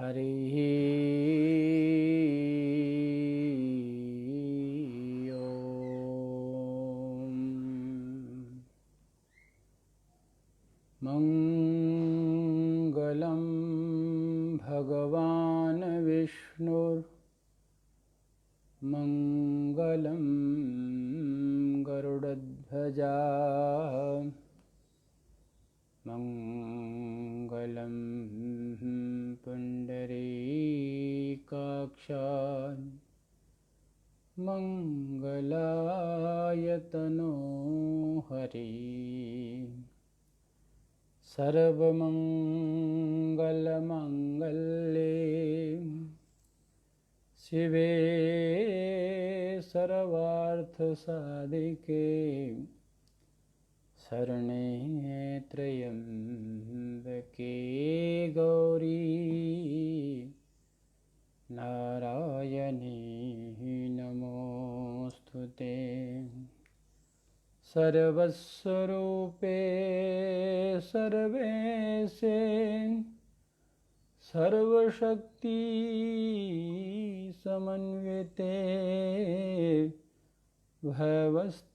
हरिः ओम्। मङ्गलं भगवान् विष्णुर्मङ्गलं गरुडध्वजा मङ्गलं पुण्डरीकाक्षान् मङ्गलायतनो हरि। सर्वमङ्गलमाङ्गल्ये शिवे सर्वार्थसाधिके शरणे त्र्यम्बके गौरी नारायणी नमोऽस्तुते। सर्वस्वरूपे सर्वेशे सर्वशक्ति समन्विते भवस्त्वाहीनो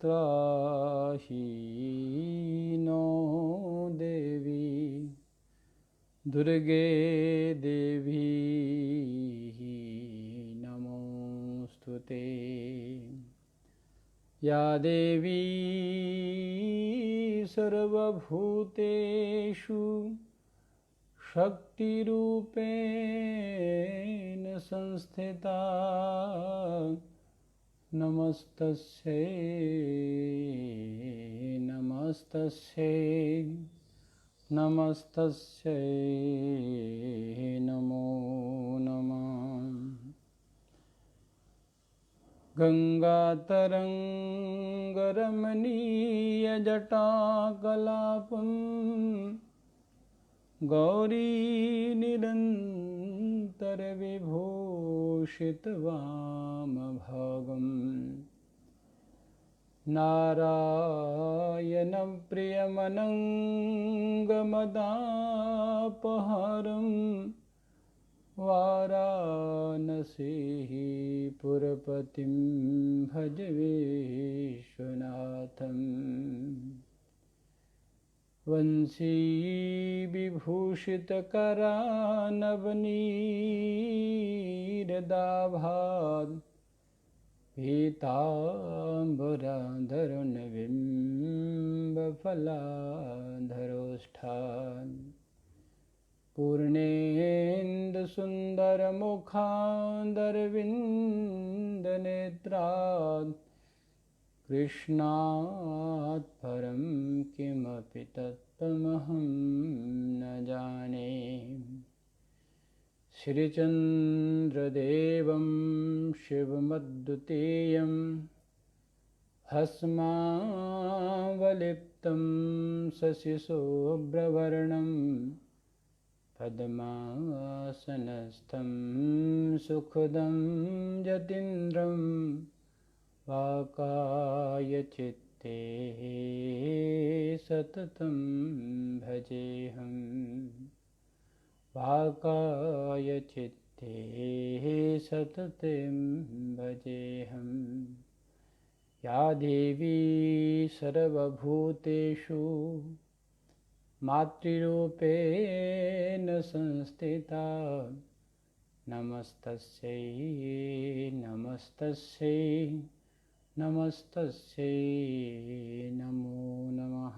देवी दुर्गे देवी नमोस्तुते। या देवी सर्वभूतेषु शक्तिरूपेण संस्थिता नमस्तस्यै नमस्तस्यै नमस्तस्यै नमो नमः। गंगातरंगरमणीयजटाकलापं गौरीनिरन्तरविभूषितवामभागं नारायणं प्रियमनङ्गमदापहारं वाराणसीपुरपतिं भज विश्वनाथं। वंशीविभूषितकरानवनीरदाभात् पीताम्बराधरुणबिम्बफलाधरोष्ठान् पूर्णेन्दुसुन्दरमुखादरविन्दनेत्रात् कृष्णात् परं किमपि तत्त्वमहं न जाने। श्रीचन्द्रदेवं शिवमद्वितीयं भस्मावलिप्तं शशिशोभ्रवर्णं पद्मासनस्थं सुखदं यतीन्द्रं वाकायचित्ते सततं भजेऽहं। वाकायचित्ते सततं भजेऽहं। या देवी सर्वभूतेषु मातृरूपेण संस्थिता नमस्तस्यै नमस्तस्यै नमस्तस्यै नमो नमः।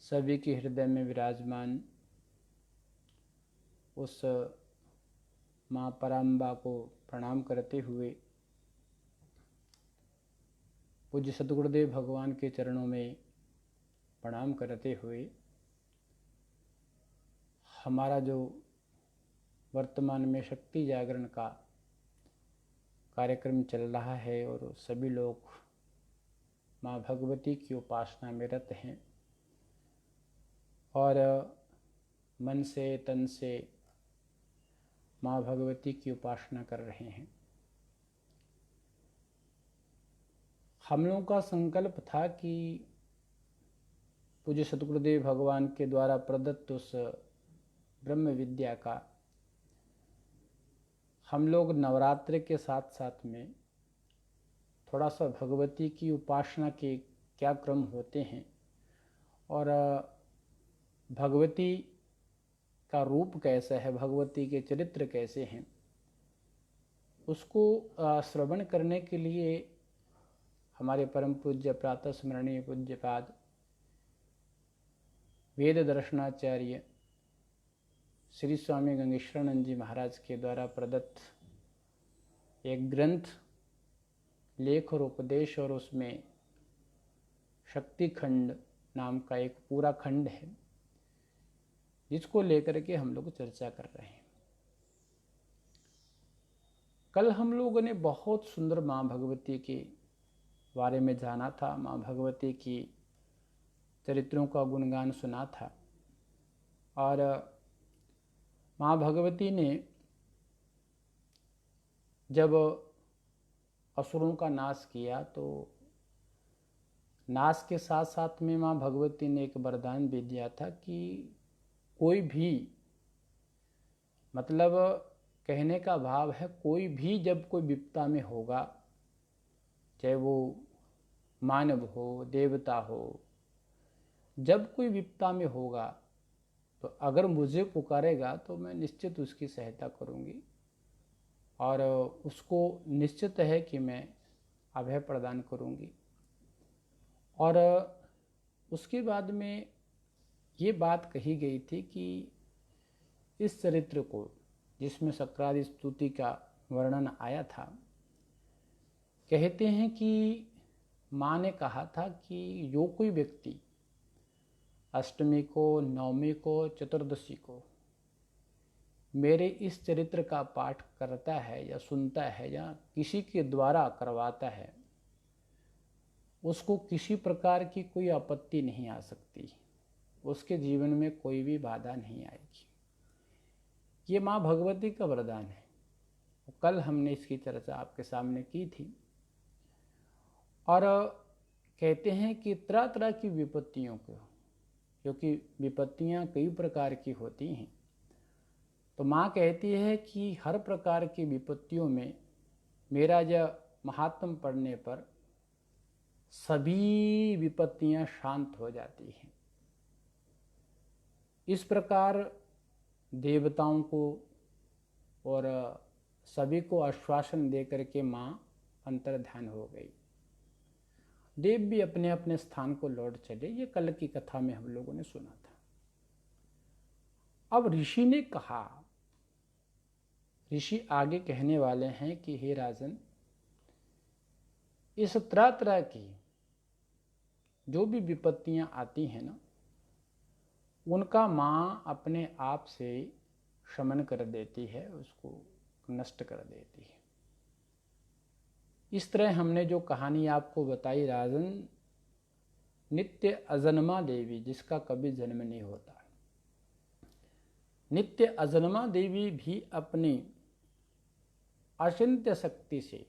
सभी के हृदय में विराजमान उस माँ पराम्बा को प्रणाम करते हुए पूज्य सद्गुरुदेव भगवान के चरणों में प्रणाम करते हुए हमारा जो वर्तमान में शक्ति जागरण का कार्यक्रम चल रहा है और सभी लोग माँ भगवती की उपासना में रत हैं और मन से तन से माँ भगवती की उपासना कर रहे हैं। हम लोगों का संकल्प था कि पूज्य सद्गुरुदेव भगवान के द्वारा प्रदत्त उस ब्रह्म विद्या का हम लोग नवरात्र के साथ साथ में थोड़ा सा भगवती की उपासना के क्या क्रम होते हैं और भगवती का रूप कैसा है, भगवती के चरित्र कैसे हैं, उसको श्रवण करने के लिए हमारे परम पूज्य प्रातः स्मरणीय पूज्यपाद वेद दर्शनाचार्य श्री स्वामी गंगेश्वरानंद जी महाराज के द्वारा प्रदत्त एक ग्रंथ लेख और उपदेश और उसमें शक्ति खंड नाम का एक पूरा खंड है, जिसको लेकर के हम लोग चर्चा कर रहे हैं। कल हम लोगों ने बहुत सुंदर माँ भगवती के बारे में जाना था, माँ भगवती की चरित्रों का गुणगान सुना था और माँ भगवती ने जब असुरों का नाश किया तो नाश के साथ साथ में माँ भगवती ने एक वरदान भी दिया था कि कोई भी, मतलब कहने का भाव है कोई भी जब कोई विपदा में होगा, चाहे वो मानव हो देवता हो, जब कोई विपदा में होगा तो अगर मुझे पुकारेगा तो मैं निश्चित उसकी सहायता करूंगी और उसको निश्चित है कि मैं अभय प्रदान करूंगी। और उसके बाद में ये बात कही गई थी कि इस चरित्र को, जिसमें सक्रादि स्तुति का वर्णन आया था, कहते हैं कि माँ ने कहा था कि जो कोई व्यक्ति अष्टमी को, नवमी को, चतुर्दशी को मेरे इस चरित्र का पाठ करता है या सुनता है या किसी के द्वारा करवाता है, उसको किसी प्रकार की कोई आपत्ति नहीं आ सकती, उसके जीवन में कोई भी बाधा नहीं आएगी। ये माँ भगवती का वरदान है। कल हमने इसकी चर्चा आपके सामने की थी और कहते हैं कि तरह तरह की विपत्तियों को, क्योंकि विपत्तियां कई प्रकार की होती हैं, तो माँ कहती है कि हर प्रकार की विपत्तियों में मेरा जो महात्म पढ़ने पर सभी विपत्तियां शांत हो जाती हैं। इस प्रकार देवताओं को और सभी को आश्वासन दे करके माँ अंतर्ध्यान हो गई। देव भी अपने अपने स्थान को लौट चले। ये कल की कथा में हम लोगों ने सुना था। अब ऋषि ने कहा, ऋषि आगे कहने वाले हैं कि हे राजन, इस तरह तरह की जो भी विपत्तियां आती हैं ना, उनका माँ अपने आप से शमन कर देती है, उसको नष्ट कर देती है। इस तरह हमने जो कहानी आपको बताई, राजन, नित्य अजन्मा देवी, जिसका कभी जन्म नहीं होता, नित्य अजन्मा देवी भी अपनी अचिंत्य शक्ति से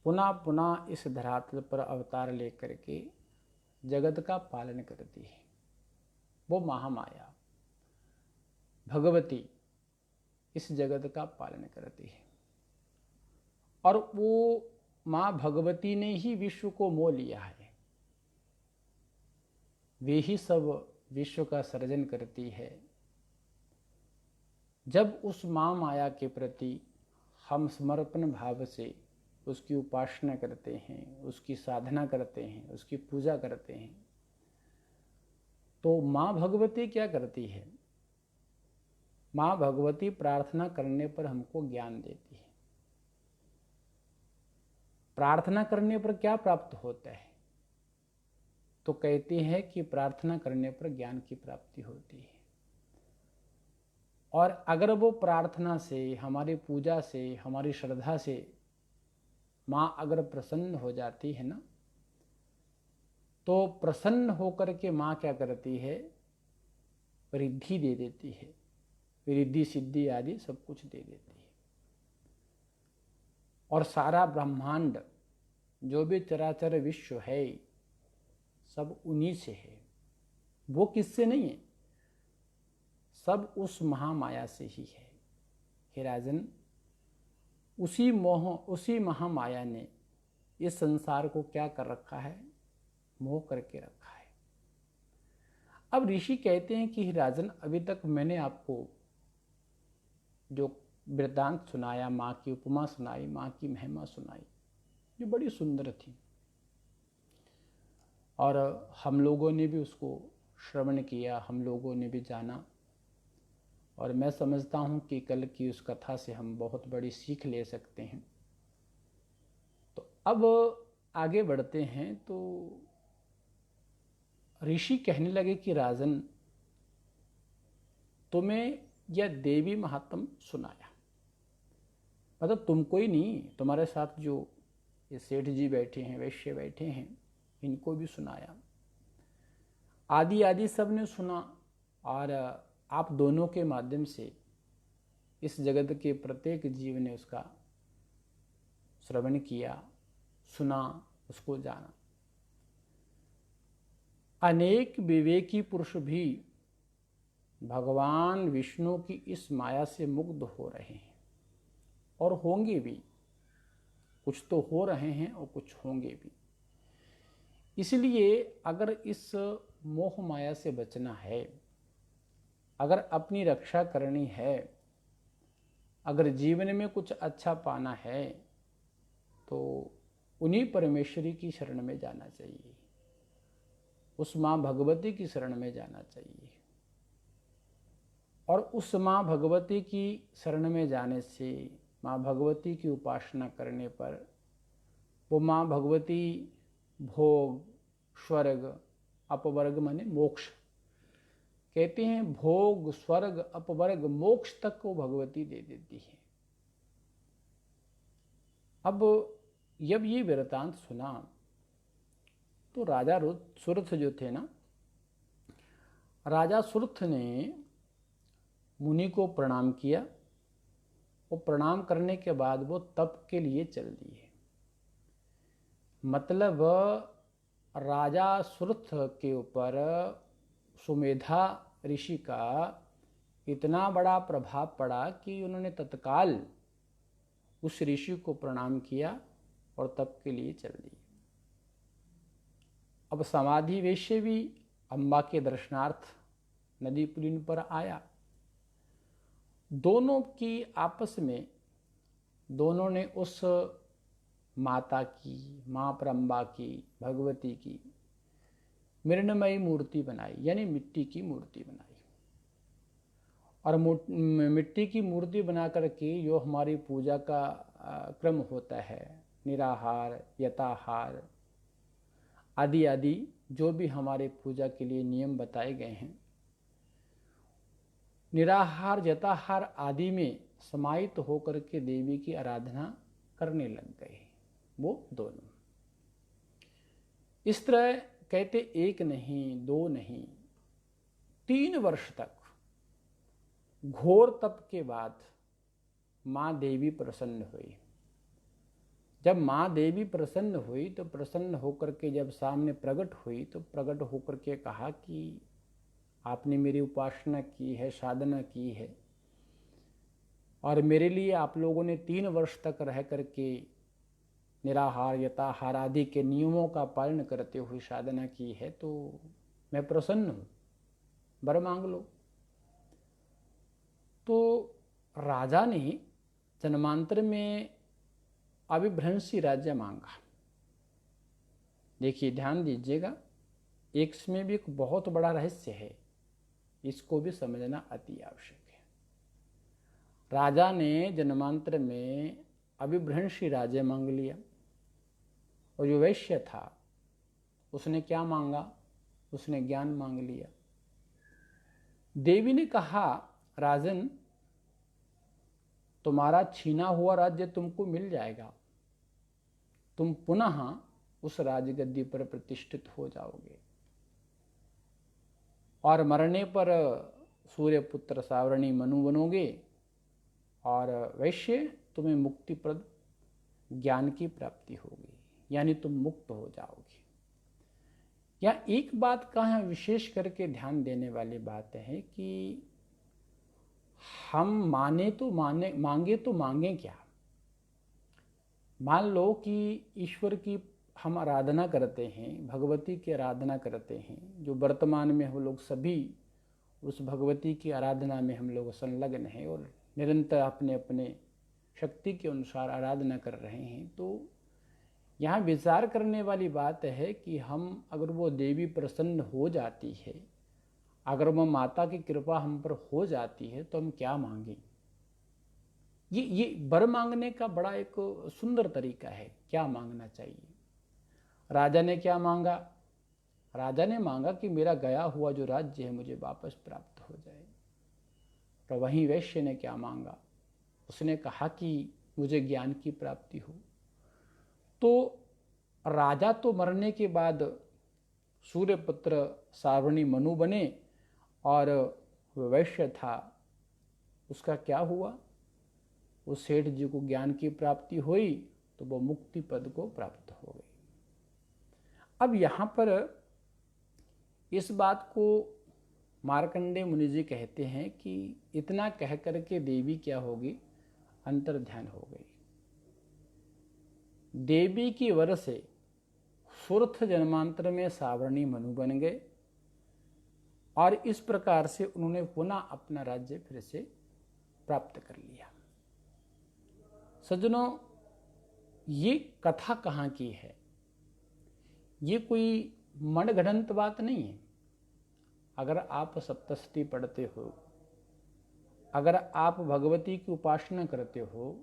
पुनः पुनः इस धरातल पर अवतार लेकर के जगत का पालन करती है। वो महामाया भगवती इस जगत का पालन करती है और वो माँ भगवती ने ही विश्व को मोह लिया है। वे ही सब विश्व का सृजन करती है। जब उस माँ माया के प्रति हम समर्पण भाव से उसकी उपासना करते हैं, उसकी साधना करते हैं, उसकी पूजा करते हैं, तो माँ भगवती क्या करती है? माँ भगवती प्रार्थना करने पर हमको ज्ञान देती है। प्रार्थना करने पर क्या प्राप्त होता है? तो कहती है कि प्रार्थना करने पर ज्ञान की प्राप्ति होती है। और अगर वो प्रार्थना से, हमारी पूजा से, हमारी श्रद्धा से माँ अगर प्रसन्न हो जाती है ना, तो प्रसन्न होकर के माँ क्या करती है? रिद्धि दे देती है। रिद्धि सिद्धि आदि सब कुछ दे देती है। और सारा ब्रह्मांड, जो भी चराचर विश्व है, सब उन्हीं से है। वो किससे नहीं है? सब उस महामाया से ही है। हे राजन, उसी महामाया ने इस संसार को क्या कर रखा है? मोह करके रखा है। अब ऋषि कहते हैं कि हे राजन, अभी तक मैंने आपको जो वृत्तांत सुनाया, माँ की उपमा सुनाई, माँ की महिमा सुनाई, जो बड़ी सुंदर थी, और हम लोगों ने भी उसको श्रवण किया, हम लोगों ने भी जाना, और मैं समझता हूँ कि कल की उस कथा से हम बहुत बड़ी सीख ले सकते हैं। तो अब आगे बढ़ते हैं। तो ऋषि कहने लगे कि राजन, तुम्हें यह देवी महात्म सुनाया, मतलब तुमको ही नहीं, तुम्हारे साथ जो ये सेठ जी बैठे हैं, वैश्य बैठे हैं, इनको भी सुनाया। आदि आदि सब ने सुना, और आप दोनों के माध्यम से इस जगत के प्रत्येक जीव ने उसका श्रवण किया, सुना, उसको जाना। अनेक विवेकी पुरुष भी भगवान विष्णु की इस माया से मुग्ध हो रहे हैं, और होंगे भी। कुछ तो हो रहे हैं और कुछ होंगे भी। इसलिए अगर इस मोह माया से बचना है, अगर अपनी रक्षा करनी है, अगर जीवन में कुछ अच्छा पाना है, तो उन्हीं परमेश्वरी की शरण में जाना चाहिए, उस माँ भगवती की शरण में जाना चाहिए। और उस माँ भगवती की शरण में जाने से, माँ भगवती की उपासना करने पर, वो माँ भगवती भोग, स्वर्ग, अपवर्ग माने मोक्ष, कहते हैं भोग, स्वर्ग, अपवर्ग, मोक्ष तक को भगवती दे देती है। अब जब ये वृत्तांत सुना तो राजा सुरथ जो थे ना, राजा सुरथ ने मुनि को प्रणाम किया, और प्रणाम करने के बाद वो तप के लिए चल दिए। मतलब राजा सुरथ के ऊपर सुमेधा ऋषि का इतना बड़ा प्रभाव पड़ा कि उन्होंने तत्काल उस ऋषि को प्रणाम किया और तप के लिए चल दिए। अब समाधि वैश्य भी अम्बा के दर्शनार्थ नदी पुलिन पर आया। दोनों की आपस में, दोनों ने उस माता की, माँ परम्बा की, भगवती की मृण्मयी मूर्ति बनाई, यानी मिट्टी की मूर्ति बनाई। और मिट्टी की मूर्ति बना करके जो हमारी पूजा का क्रम होता है, निराहार, यथाहार आदि आदि, जो भी हमारे पूजा के लिए नियम बताए गए हैं, निराहार, यथाहार आदि में समाहित होकर के देवी की आराधना करने लग गए वो दोनों। इस तरह कहते एक नहीं, दो नहीं, 3 वर्ष तक घोर तप के बाद माँ देवी प्रसन्न हुई। जब माँ देवी प्रसन्न हुई तो प्रसन्न होकर के जब सामने प्रकट हुई, तो प्रकट होकर के कहा कि आपने मेरी उपासना की है, साधना की है, और मेरे लिए आप लोगों ने 3 वर्ष तक रह करके निराहार, यथाहार आदि के नियमों का पालन करते हुए साधना की है, तो मैं प्रसन्न हूँ, वर मांग लो। तो राजा ने जन्मांतर में अभिभ्रंशी राज्य मांगा। देखिए, ध्यान दीजिएगा, इसमें भी एक बहुत बड़ा रहस्य है, इसको भी समझना अति आवश्यक है। राजा ने जन्मांतर में अभिभ्रंशी राज्य मांग लिया, और जो वैश्य था उसने क्या मांगा? उसने ज्ञान मांग लिया। देवी ने कहा, राजन, तुम्हारा छीना हुआ राज्य तुमको मिल जाएगा, तुम पुनः उस राजगद्दी पर प्रतिष्ठित हो जाओगे, और मरने पर सूर्यपुत्र सावरणी मनु बनोगे, और वैश्य तुम्हें मुक्तिप्रद ज्ञान की प्राप्ति होगी, यानी तुम मुक्त हो जाओगे। या एक बात का विशेष करके ध्यान देने वाली बात है कि हम मांगे तो मांगे क्या। मान लो कि ईश्वर की हम आराधना करते हैं, भगवती की आराधना करते हैं, जो वर्तमान में हम लोग सभी उस भगवती की आराधना में हम लोग संलग्न हैं और निरंतर अपने अपने शक्ति के अनुसार आराधना कर रहे हैं। तो यहाँ विचार करने वाली बात है कि हम अगर वो देवी प्रसन्न हो जाती है, अगर वो माता की कृपा हम पर हो जाती है, तो हम क्या मांगें। ये वर मांगने का बड़ा एक सुंदर तरीका है। क्या मांगना चाहिए। राजा ने क्या मांगा। राजा ने मांगा कि मेरा गया हुआ जो राज्य है मुझे वापस प्राप्त हो जाए। तो वहीं वैश्य ने क्या मांगा। उसने कहा कि मुझे ज्ञान की प्राप्ति हो। तो राजा तो मरने के बाद सूर्यपुत्र सावर्णी मनु बने, और वैश्य था उसका क्या हुआ। उस सेठ जी को ज्ञान की प्राप्ति हुई तो वो मुक्ति पद को प्राप्त हो गई। अब यहाँ पर इस बात को मार्कंडेय मुनि जी कहते हैं कि इतना कह करके देवी क्या होगी, अंतर्ध्यान हो गई। देवी की वर से सुरथ जन्मांतर में सावर्णी मनु बन गए, और इस प्रकार से उन्होंने पुनः अपना राज्य फिर से प्राप्त कर लिया। सज्जनों, ये कथा कहाँ की है। ये कोई मनगढ़ंत बात नहीं है। अगर आप सप्तशती पढ़ते हो, अगर आप भगवती की उपासना करते हो,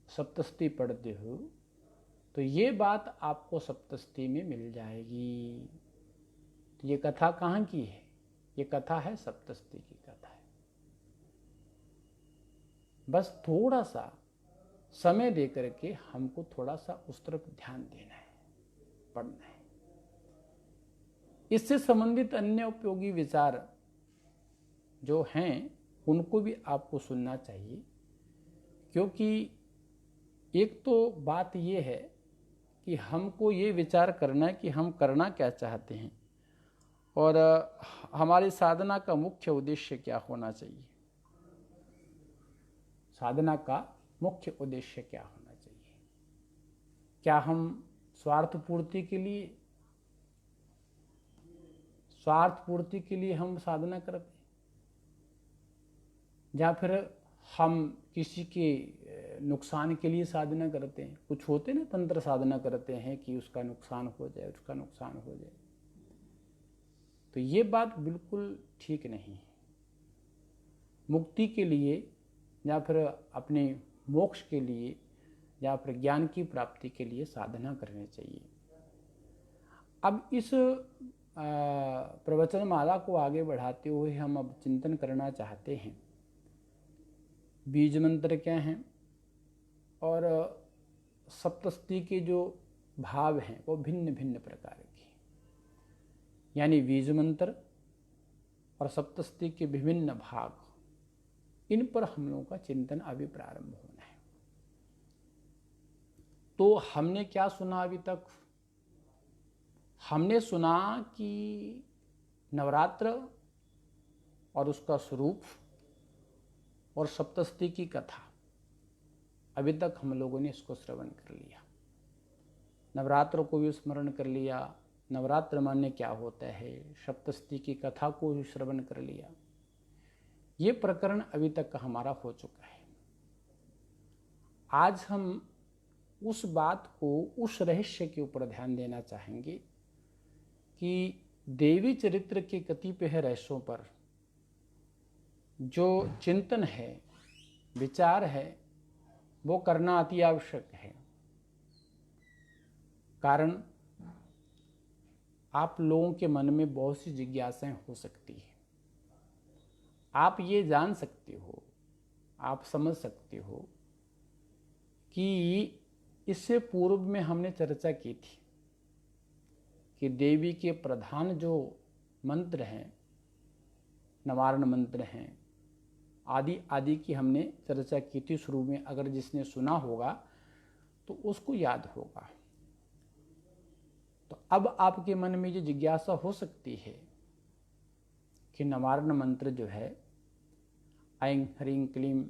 सप्तशती पढ़ते हो, तो ये बात आपको सप्तशती में मिल जाएगी। तो ये कथा कहाँ की है। ये कथा है सप्तशती की कथा है। बस थोड़ा सा समय दे करके हमको थोड़ा सा उस तरफ ध्यान देना है, पढ़ना है। इससे संबंधित अन्य उपयोगी विचार जो हैं उनको भी आपको सुनना चाहिए, क्योंकि एक तो बात ये है कि हमको ये विचार करना है कि हम करना क्या चाहते हैं और हमारी साधना का मुख्य उद्देश्य क्या होना चाहिए। साधना का मुख्य उद्देश्य क्या होना चाहिए। क्या हम स्वार्थ पूर्ति के लिए हम साधना करते हैं, या फिर हम किसी के नुकसान के लिए साधना करते हैं। कुछ होते ना तंत्र साधना करते हैं कि उसका नुकसान हो जाए, उसका नुकसान हो जाए। तो ये बात बिल्कुल ठीक नहीं है। मुक्ति के लिए या फिर अपने मोक्ष के लिए या फिर ज्ञान की प्राप्ति के लिए साधना करनी चाहिए। अब इस प्रवचन माला को आगे बढ़ाते हुए हम अब चिंतन करना चाहते हैं बीज मंत्र क्या हैं और सप्तशती के जो भाव हैं वो भिन्न भिन्न प्रकार के हैं। यानी बीज मंत्र और सप्तशती के विभिन्न भाग, इन पर हम लोगों का चिंतन अभी प्रारंभ होना है। तो हमने क्या सुना अभी तक। हमने सुना कि नवरात्र और उसका स्वरूप और सप्तशती की कथा, अभी तक हम लोगों ने इसको श्रवण कर लिया। नवरात्र को भी स्मरण कर लिया, नवरात्र माने क्या होता है, सप्तशती की कथा को भी श्रवण कर लिया। ये प्रकरण अभी तक का हमारा हो चुका है। आज हम उस बात को, उस रहस्य के ऊपर ध्यान देना चाहेंगे कि देवी चरित्र के कतिपय रहस्यों पर जो चिंतन है, विचार है, वो करना अति आवश्यक है। कारण आप लोगों के मन में बहुत सी जिज्ञासाएं हो सकती है। आप ये जान सकते हो, आप समझ सकते हो कि इससे पूर्व में हमने चर्चा की थी कि देवी के प्रधान जो मंत्र हैं, नवारण मंत्र हैं, आदि आदि की हमने चर्चा की थी शुरू में। अगर जिसने सुना होगा तो उसको याद होगा। तो अब आपके मन में ये जिज्ञासा हो सकती है कि नवारण मंत्र जो है ऐं ह्रीं क्लीं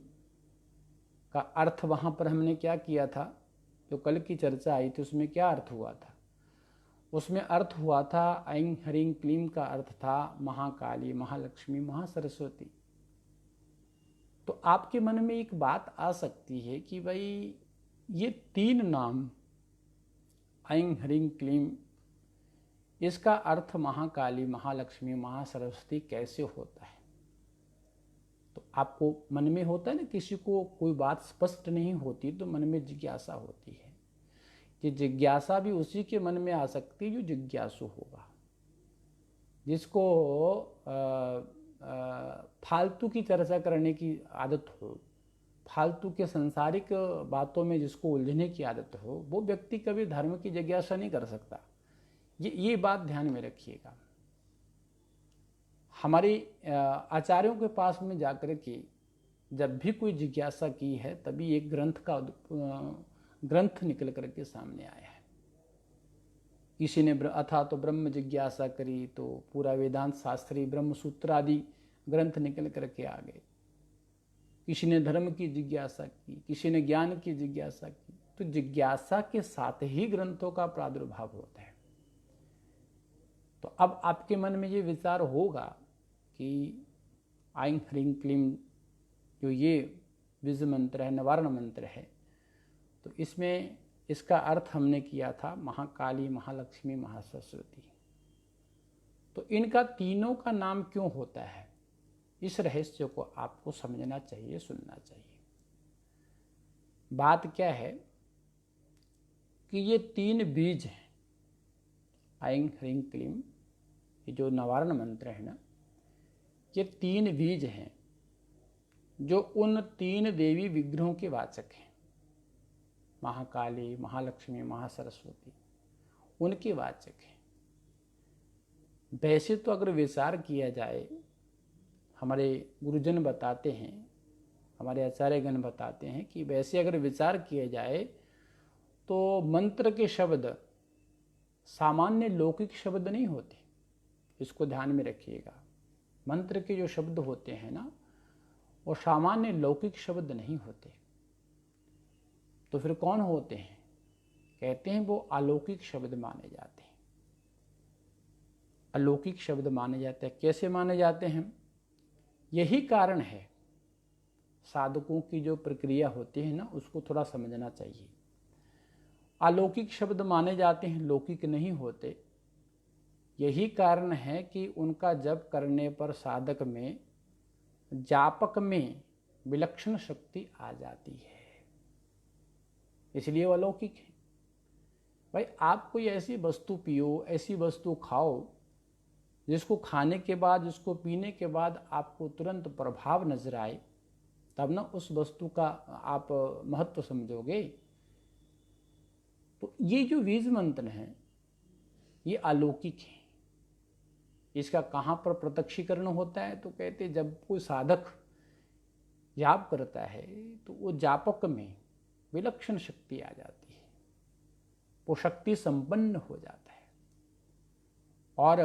का अर्थ वहाँ पर हमने क्या किया था, जो कल की चर्चा आई थी उसमें क्या अर्थ हुआ था? उसमें अर्थ हुआ था ऐं ह्रीं क्लीं का अर्थ था महाकाली, महालक्ष्मी, महासरस्वती। तो आपके मन में एक बात आ सकती है कि भाई ये तीन नाम ऐं ह्रीं क्लीं, इसका अर्थ महाकाली, महालक्ष्मी, महासरस्वती कैसे होता है? तो आपको मन में होता है ना, किसी को कोई बात स्पष्ट नहीं होती तो मन में जिज्ञासा होती है। ये जिज्ञासा भी उसी के मन में आ सकती है जो जिज्ञासु होगा, जिसको फालतू की चर्चा करने की आदत हो, फालतू के सांसारिक बातों में जिसको उलझने की आदत हो, वो व्यक्ति कभी धर्म की जिज्ञासा नहीं कर सकता। ये बात ध्यान में रखिएगा। हमारे आचार्यों के पास में जाकर के जब भी कोई जिज्ञासा की है, तभी एक ग्रंथ निकल करके सामने आया है। किसी ने अथा तो ब्रह्म जिज्ञासा करी तो पूरा वेदांत शास्त्री ब्रह्म सूत्र आदि ग्रंथ निकल करके आ गए। किसी ने धर्म की जिज्ञासा की, किसी ने ज्ञान की जिज्ञासा की। तो जिज्ञासा के साथ ही ग्रंथों का प्रादुर्भाव होता है। तो अब आपके मन में ये विचार होगा कि ऐं ह्रीं क्लीं जो ये बीज मंत्र है, निवारण मंत्र है, तो इसमें इसका अर्थ हमने किया था महाकाली, महालक्ष्मी, महासरस्वती। तो इनका तीनों का नाम क्यों होता है, इस रहस्य को आपको समझना चाहिए, सुनना चाहिए। बात क्या है कि ये तीन बीज हैं, ऐं ह्रीं क्लीं, ये जो निवारण मंत्र है ना, ये तीन बीज हैं जो उन तीन देवी विग्रहों के वाचक हैं, महाकाली, महालक्ष्मी, महासरस्वती, उनके वाचक हैं। वैसे तो अगर विचार किया जाए, हमारे गुरुजन बताते हैं, हमारे आचार्यगण बताते हैं कि वैसे अगर विचार किया जाए तो मंत्र के शब्द सामान्य लौकिक शब्द नहीं होते, इसको ध्यान में रखिएगा। मंत्र के जो शब्द होते हैं ना, वो सामान्य लौकिक शब्द नहीं होते। तो फिर कौन होते हैं? कहते हैं वो अलौकिक शब्द माने जाते हैं। अलौकिक शब्द माने जाते हैं। कैसे माने जाते हैं? यही कारण है, साधकों की जो प्रक्रिया होती है ना, उसको थोड़ा समझना चाहिए। अलौकिक शब्द माने जाते हैं, लौकिक नहीं होते। यही कारण है कि उनका जप करने पर साधक में, जापक में विलक्षण शक्ति आ जाती है, इसलिए वो अलौकिक है। भाई आप कोई ऐसी वस्तु पियो, ऐसी वस्तु खाओ जिसको खाने के बाद, जिसको पीने के बाद आपको तुरंत प्रभाव नजर आए, तब ना उस वस्तु का आप महत्व समझोगे। तो ये जो बीज मंत्र है ये अलौकिक है। इसका कहाँ पर प्रत्यक्षीकरण होता है? तो कहते जब कोई साधक जाप करता है तो वो जापक में विलक्षण शक्ति आ जाती है, वो शक्ति संपन्न हो जाता है और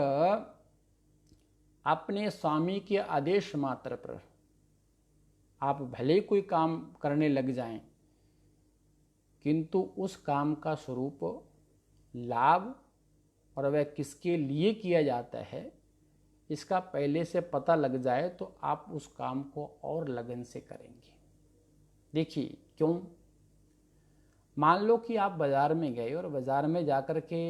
अपने स्वामी के आदेश मात्र पर आप भले कोई काम करने लग जाएं, किंतु उस काम का स्वरूप, लाभ और वह किसके लिए किया जाता है, इसका पहले से पता लग जाए तो आप उस काम को और लगन से करेंगे। देखिए क्यों? मान लो कि आप बाजार में गए और बाजार में जाकर के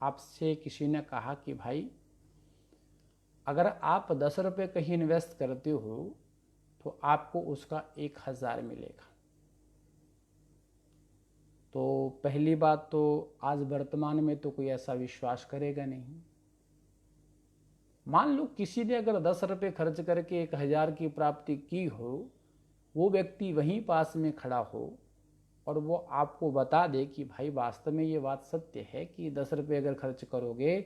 आपसे किसी ने कहा कि भाई अगर आप 10 रुपये कहीं इन्वेस्ट करते हो तो आपको उसका 1000 मिलेगा। तो पहली बात तो आज वर्तमान में तो कोई ऐसा विश्वास करेगा नहीं। मान लो किसी ने अगर 10 रुपये खर्च करके 1000 की प्राप्ति की हो, वो व्यक्ति वहीं पास में खड़ा हो और वो आपको बता दे कि भाई वास्तव में ये बात सत्य है कि 10 रुपये अगर खर्च करोगे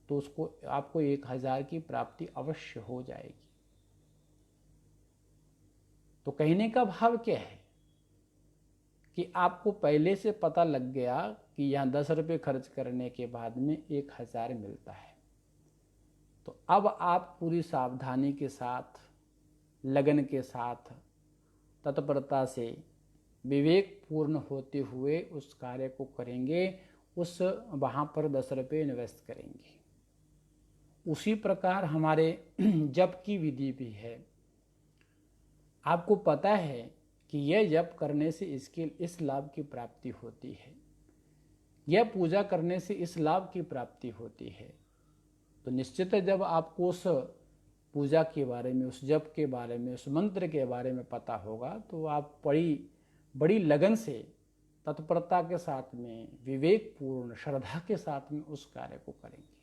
तो उसको आपको 1000 की प्राप्ति अवश्य हो जाएगी। तो कहने का भाव क्या है कि आपको पहले से पता लग गया कि यहाँ 10 रुपये खर्च करने के बाद में 1000 मिलता है। तो अब आप पूरी सावधानी के साथ लगन के साथ, तत्परता से, विवेक पूर्ण होते हुए उस कार्य को करेंगे, उस वहाँ पर 10 रुपये इन्वेस्ट करेंगे। उसी प्रकार हमारे जप की विधि भी है। आपको पता है कि यह जप करने से इस लाभ की प्राप्ति होती है, यह पूजा करने से इस लाभ की प्राप्ति होती है, तो निश्चित है जब आपको उस पूजा के बारे में, उस जप के बारे में, उस मंत्र के बारे में पता होगा तो आप बड़ी लगन से, तत्परता के साथ में, विवेक पूर्ण श्रद्धा के साथ में उस कार्य को करेंगे।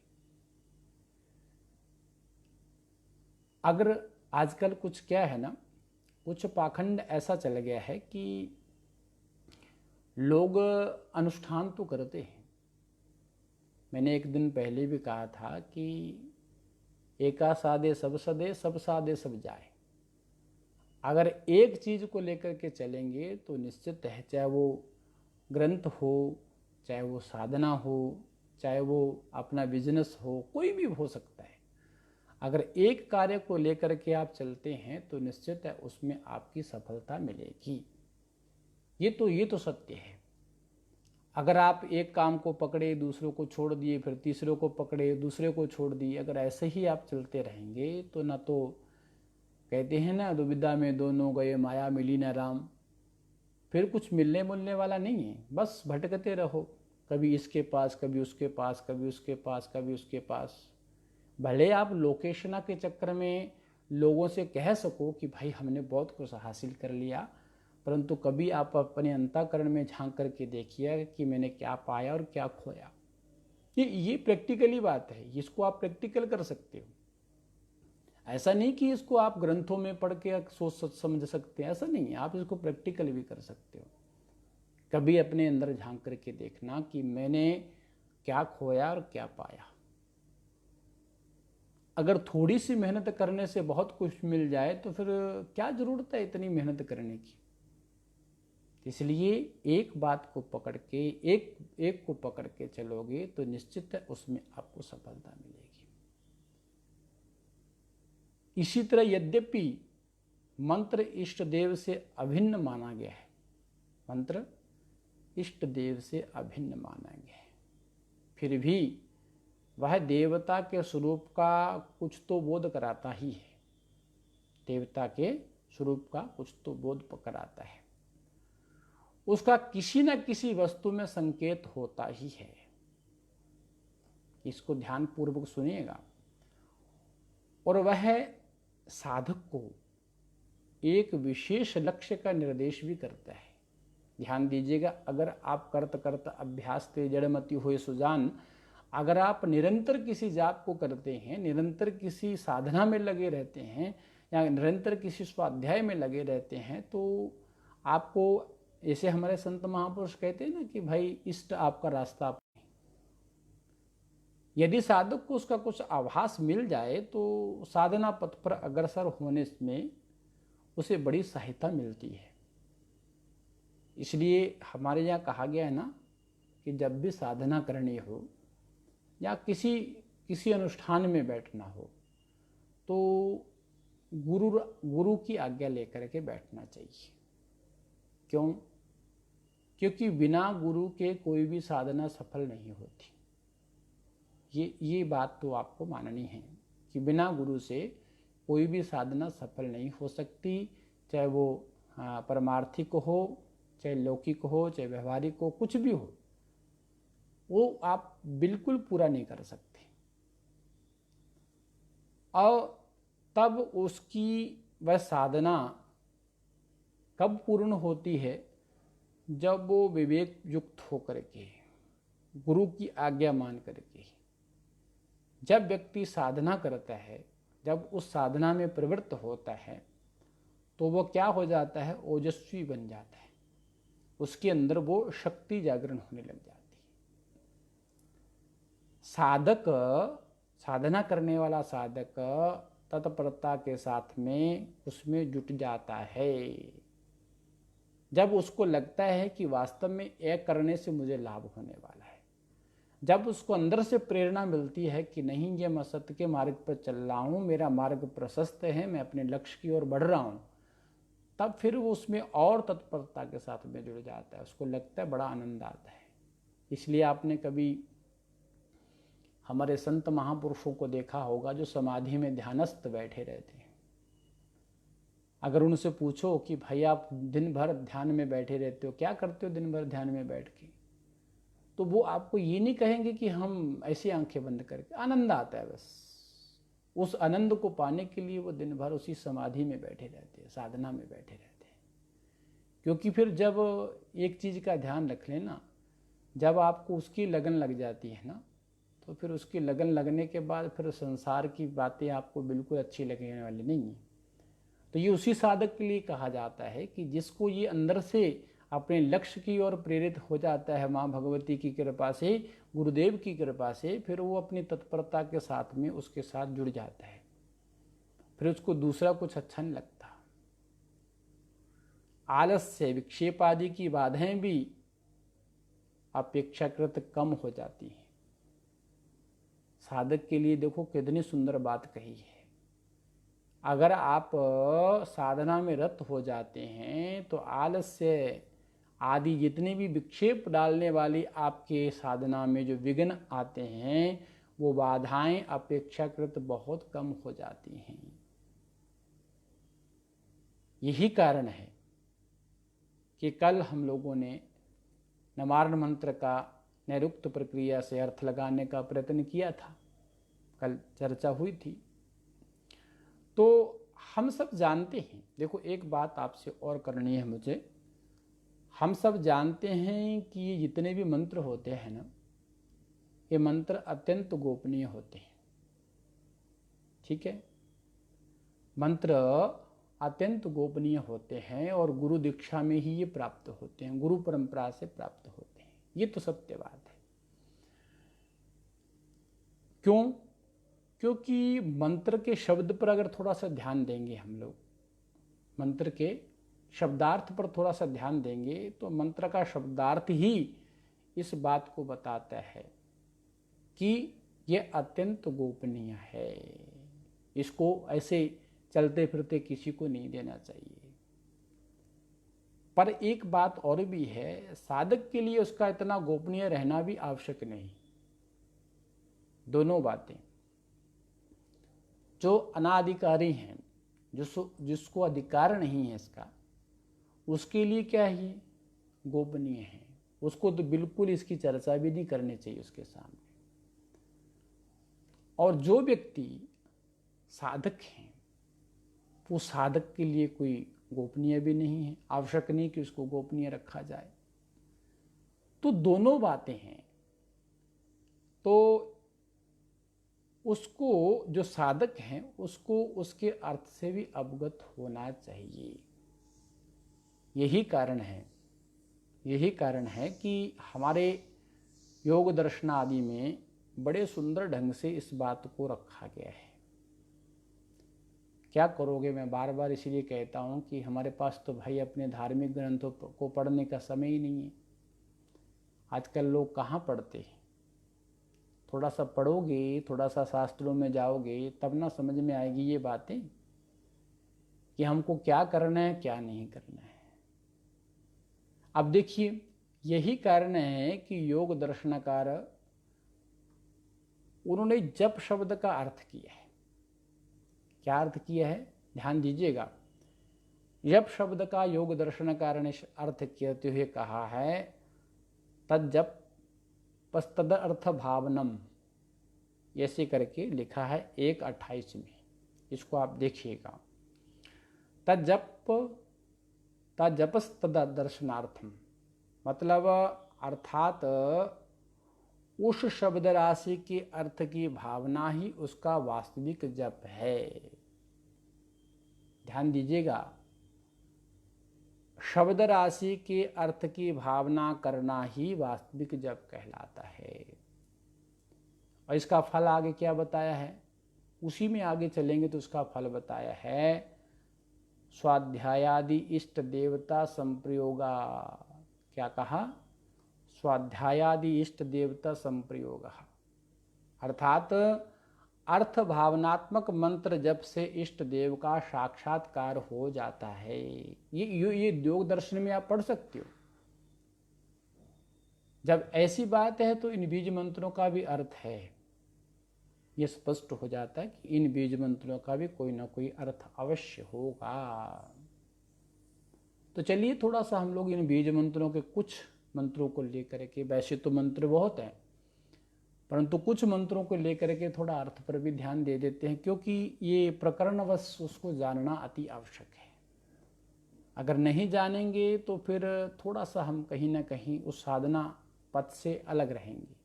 अगर आजकल कुछ क्या है ना, कुछ पाखंड ऐसा चल गया है कि लोग अनुष्ठान तो करते हैं। मैंने एक दिन पहले भी कहा था कि एका सादे सब सदे, सब सादे सब जाए। अगर एक चीज़ को लेकर के चलेंगे तो निश्चित है, चाहे वो ग्रंथ हो, चाहे वो साधना हो, चाहे वो अपना बिजनेस हो, कोई भी हो सकता है। अगर एक कार्य को लेकर के आप चलते हैं तो निश्चित है उसमें आपकी सफलता मिलेगी। ये तो सत्य है। अगर आप एक काम को पकड़े, दूसरों को छोड़ दिए, फिर तीसरे को पकड़े, दूसरे को छोड़ दिए, अगर ऐसे ही आप चलते रहेंगे तो ना, तो कहते हैं ना, दुविधा में दोनों गए, माया मिली न राम, फिर कुछ मिलने मिलने वाला नहीं है। बस भटकते रहो, कभी इसके पास, कभी उसके पास, कभी उसके पास, कभी उसके पास। भले आप लोकेशना के चक्कर में लोगों से कह सको कि भाई हमने बहुत कुछ हासिल कर लिया, परंतु कभी आप अपने अंतःकरण में झांक करके देखिए कि मैंने क्या पाया और क्या खोया। ये प्रैक्टिकली बात है, इसको आप प्रैक्टिकल कर सकते हो। ऐसा नहीं कि इसको आप ग्रंथों में पढ़ के सोच समझ सकते हैं, ऐसा नहीं है, आप इसको प्रैक्टिकल भी कर सकते हो। कभी अपने अंदर झांक करके देखना कि मैंने क्या खोया और क्या पाया। अगर थोड़ी सी मेहनत करने से बहुत कुछ मिल जाए तो फिर क्या जरूरत है इतनी मेहनत करने की। इसलिए एक बात को पकड़ के, एक को पकड़ के चलोगे तो निश्चित है उसमें आपको सफलता मिलेगी। इसी तरह यद्यपि मंत्र इष्ट देव से अभिन्न माना गया है, मंत्र इष्ट देव से अभिन्न माना गया है, फिर भी वह देवता के स्वरूप का कुछ तो बोध कराता ही है। देवता के स्वरूप का कुछ तो बोध कराता है, उसका किसी न किसी वस्तु में संकेत होता ही है। इसको ध्यान पूर्वक सुनिएगा। और वह साधक को एक विशेष लक्ष्य का निर्देश भी करता है। ध्यान दीजिएगा, अगर आप करत करत अभ्यास ते जड़मति हुए सुजान, अगर आप निरंतर किसी जाप को करते हैं, निरंतर किसी साधना में लगे रहते हैं, या निरंतर किसी स्वाध्याय में लगे रहते हैं, तो आपको, ऐसे हमारे संत महापुरुष कहते हैं ना कि भाई इष्ट आपका रास्ता अपने। यदि साधक को उसका कुछ आभास मिल जाए तो साधना पथ पर अग्रसर होने में उसे बड़ी सहायता मिलती है। इसलिए हमारे यहाँ कहा गया है ना कि जब भी साधना करनी हो या किसी अनुष्ठान में बैठना हो तो गुरु की आज्ञा लेकर के बैठना चाहिए। क्यों? क्योंकि बिना गुरु के कोई भी साधना सफल नहीं होती। ये बात तो आपको माननी है कि बिना गुरु से कोई भी साधना सफल नहीं हो सकती, चाहे वो परमार्थिक हो, चाहे लौकिक हो, चाहे व्यवहारिक हो, कुछ भी हो, वो आप बिल्कुल पूरा नहीं कर सकते। और तब उसकी वह साधना कब पूर्ण होती है? जब वो विवेक युक्त होकर के, गुरु की आज्ञा मान करके, जब व्यक्ति साधना करता है, जब उस साधना में प्रवृत्त होता है तो वो क्या हो जाता है? ओजस्वी बन जाता है। उसके अंदर वो शक्ति जागरण होने लग जाती है। साधक, साधना करने वाला साधक तत्परता के साथ में उसमें जुट जाता है। जब उसको लगता है कि वास्तव में एक करने से मुझे लाभ होने वाला है, जब उसको अंदर से प्रेरणा मिलती है कि नहीं, ये मैं सत्य के मार्ग पर चल रहा हूँ, मेरा मार्ग प्रशस्त है, मैं अपने लक्ष्य की ओर बढ़ रहा हूँ, तब फिर वो उसमें और तत्परता के साथ में जुड़ जाता है, उसको लगता है बड़ा आनंद आता है। इसलिए आपने कभी हमारे संत महापुरुषों को देखा होगा जो समाधि में ध्यानस्थ बैठे रहते हैं। अगर उनसे पूछो कि भाई आप दिन भर ध्यान में बैठे रहते हो, क्या करते हो दिन भर ध्यान में बैठ के, तो वो आपको ये नहीं कहेंगे कि हम ऐसी आंखें बंद करके, आनंद आता है बस। उस आनंद को पाने के लिए वो दिन भर उसी समाधि में बैठे रहते हैं, साधना में बैठे रहते हैं। क्योंकि फिर जब एक चीज़ का ध्यान रख लेना, जब आपको उसकी लगन लग जाती है ना, तो फिर उसकी लगन लगने के बाद फिर संसार की बातें आपको बिल्कुल अच्छी लगने वाली नहीं है। तो ये उसी साधक के लिए कहा जाता है कि जिसको ये अंदर से अपने लक्ष्य की ओर प्रेरित हो जाता है माँ भगवती की कृपा से, गुरुदेव की कृपा से, फिर वो अपनी तत्परता के साथ में उसके साथ जुड़ जाता है, फिर उसको दूसरा कुछ अच्छा नहीं लगता। आलस्य, विक्षेप आदि की बाधाएं भी अपेक्षाकृत कम हो जाती हैं। साधक के लिए देखो कितनी सुंदर बात कही है। अगर आप साधना में रत हो जाते हैं तो आलस्य आदि जितने भी विक्षेप डालने वाली आपके साधना में जो विघ्न आते हैं, वो बाधाएं अपेक्षाकृत बहुत कम हो जाती हैं। यही कारण है कि कल हम लोगों ने नवारण मंत्र का नैरुक्त प्रक्रिया से अर्थ लगाने का प्रयत्न किया था, कल चर्चा हुई थी। तो हम सब जानते हैं, देखो एक बात आपसे और करनी है मुझे, हम सब जानते हैं कि ये जितने भी मंत्र होते हैं ना, ये मंत्र अत्यंत गोपनीय होते हैं। ठीक है, मंत्र अत्यंत गोपनीय होते हैं और गुरु दीक्षा में ही ये प्राप्त होते हैं, गुरु परंपरा से प्राप्त होते हैं। ये तो सत्य बात है। क्यों? क्योंकि मंत्र के शब्द पर अगर थोड़ा सा ध्यान देंगे हम लोग, मंत्र के शब्दार्थ पर थोड़ा सा ध्यान देंगे, तो मंत्र का शब्दार्थ ही इस बात को बताता है कि यह अत्यंत गोपनीय है, इसको ऐसे चलते फिरते किसी को नहीं देना चाहिए। पर एक बात और भी है, साधक के लिए उसका इतना गोपनीय रहना भी आवश्यक नहीं। दोनों बातें, जो अनाधिकारी हैं, जिसको अधिकार नहीं है इसका, उसके लिए क्या ही गोपनीय है, उसको तो बिल्कुल इसकी चर्चा भी नहीं करनी चाहिए उसके सामने। और जो व्यक्ति साधक हैं, वो साधक के लिए कोई गोपनीय भी नहीं है, आवश्यक नहीं कि उसको गोपनीय रखा जाए। तो दोनों बातें हैं। तो उसको, जो साधक हैं, उसको उसके अर्थ से भी अवगत होना चाहिए। यही कारण है कि हमारे योग दर्शन आदि में बड़े सुंदर ढंग से इस बात को रखा गया है। क्या करोगे, मैं बार बार इसलिए कहता हूँ कि हमारे पास तो भाई अपने धार्मिक ग्रंथों को पढ़ने का समय ही नहीं है। आजकल लोग कहाँ पढ़ते हैं? थोड़ा सा पढ़ोगे, थोड़ा सा शास्त्रों में जाओगे, तब ना समझ में आएगी ये बातें कि हमको क्या करना है, क्या नहीं करना है। अब देखिए, यही कारण है कि योग दर्शनकार उन्होंने जप शब्द का अर्थ किया है। क्या अर्थ किया है? ध्यान दीजिएगा। जप शब्द का योग दर्शनकार ने अर्थ कहते हुए कहा है, तज्जप तद अर्थ भावनम, ऐसे करके लिखा है 1:28 में। इसको आप देखिएगा। तज्जपस्तद दर्शनार्थम, मतलब अर्थात उस शब्द राशि के अर्थ की भावना ही उसका वास्तविक जप है। ध्यान दीजिएगा, शब्द राशि के अर्थ की भावना करना ही वास्तविक जप कहलाता है। और इसका फल आगे क्या बताया है, उसी में आगे चलेंगे तो उसका फल बताया है, स्वाध्यायादि इष्ट देवता संप्रयोगा। क्या कहा? स्वाध्यायादि इष्ट देवता संप्रयोग, अर्थात अर्थ भावनात्मक मंत्र जप से इष्ट देव का साक्षात्कार हो जाता है। ये योग दर्शन में आप पढ़ सकते हो। जब ऐसी बात है तो इन बीज मंत्रों का भी अर्थ है, ये स्पष्ट हो जाता है कि इन बीज मंत्रों का भी कोई ना कोई अर्थ अवश्य होगा। तो चलिए थोड़ा सा हम लोग इन बीज मंत्रों के कुछ मंत्रों को लेकर के, वैसे तो मंत्र बहुत हैं परंतु कुछ मंत्रों को लेकर के थोड़ा अर्थ पर भी ध्यान दे देते हैं, क्योंकि ये प्रकरणवश उसको जानना अति आवश्यक है। अगर नहीं जानेंगे तो फिर थोड़ा सा हम कहीं ना कहीं उस साधना पथ से अलग रहेंगे।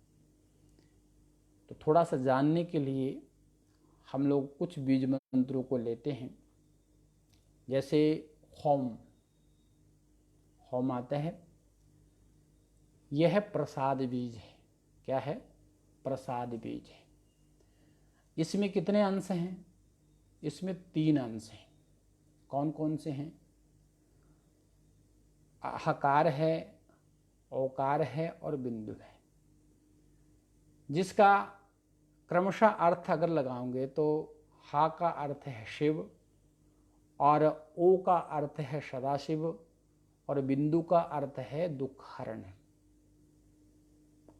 तो थोड़ा सा जानने के लिए हम लोग कुछ बीज मंत्रों को लेते हैं। जैसे होम, होम आता है, यह प्रसाद बीज है। क्या है? प्रसाद बीज है। इसमें कितने अंश हैं? इसमें 3 अंश हैं। कौन कौन से हैं? हकार है, औकार है और बिंदु है। जिसका क्रमशः अर्थ अगर लगाओगे तो हा का अर्थ है शिव, और ओ का अर्थ है सदाशिव, और बिंदु का अर्थ है दुख हरण।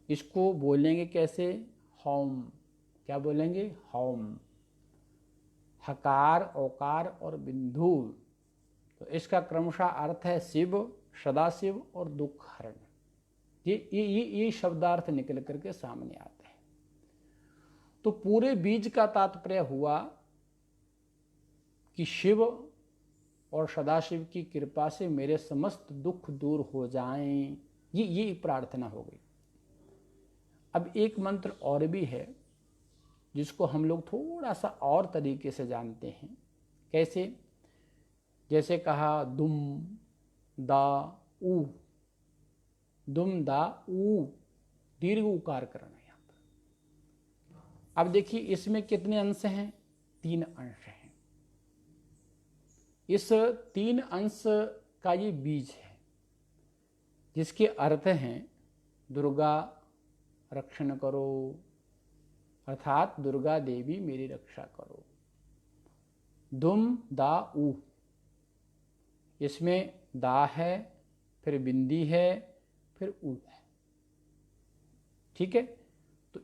इसको बोलेंगे कैसे? होम। क्या बोलेंगे? होम। हकार, औकार और बिंदु, तो इसका क्रमशः अर्थ है शिव, सदाशिव और दुख हरण। ये शब्दार्थ निकल करके सामने आते हैं। तो पूरे बीज का तात्पर्य हुआ कि शिव और सदाशिव की कृपा से मेरे समस्त दुख दूर हो जाएं, ये प्रार्थना हो गई। अब एक मंत्र और भी है जिसको हम लोग थोड़ा सा और तरीके से जानते हैं। कैसे? जैसे कहा दुम दा ऊ, दुम दा ऊ, दीर्घ उकार करना है यहाँ पर। अब देखिए इसमें कितने अंश हैं? 3 अंश हैं। इस 3 अंश का ये बीज है, जिसके अर्थ हैं दुर्गा रक्षण करो, अर्थात दुर्गा देवी मेरी रक्षा करो। दुम दा ऊ, इसमें दा है, फिर बिंदी है, फिर ऊ है। ठीक है? तो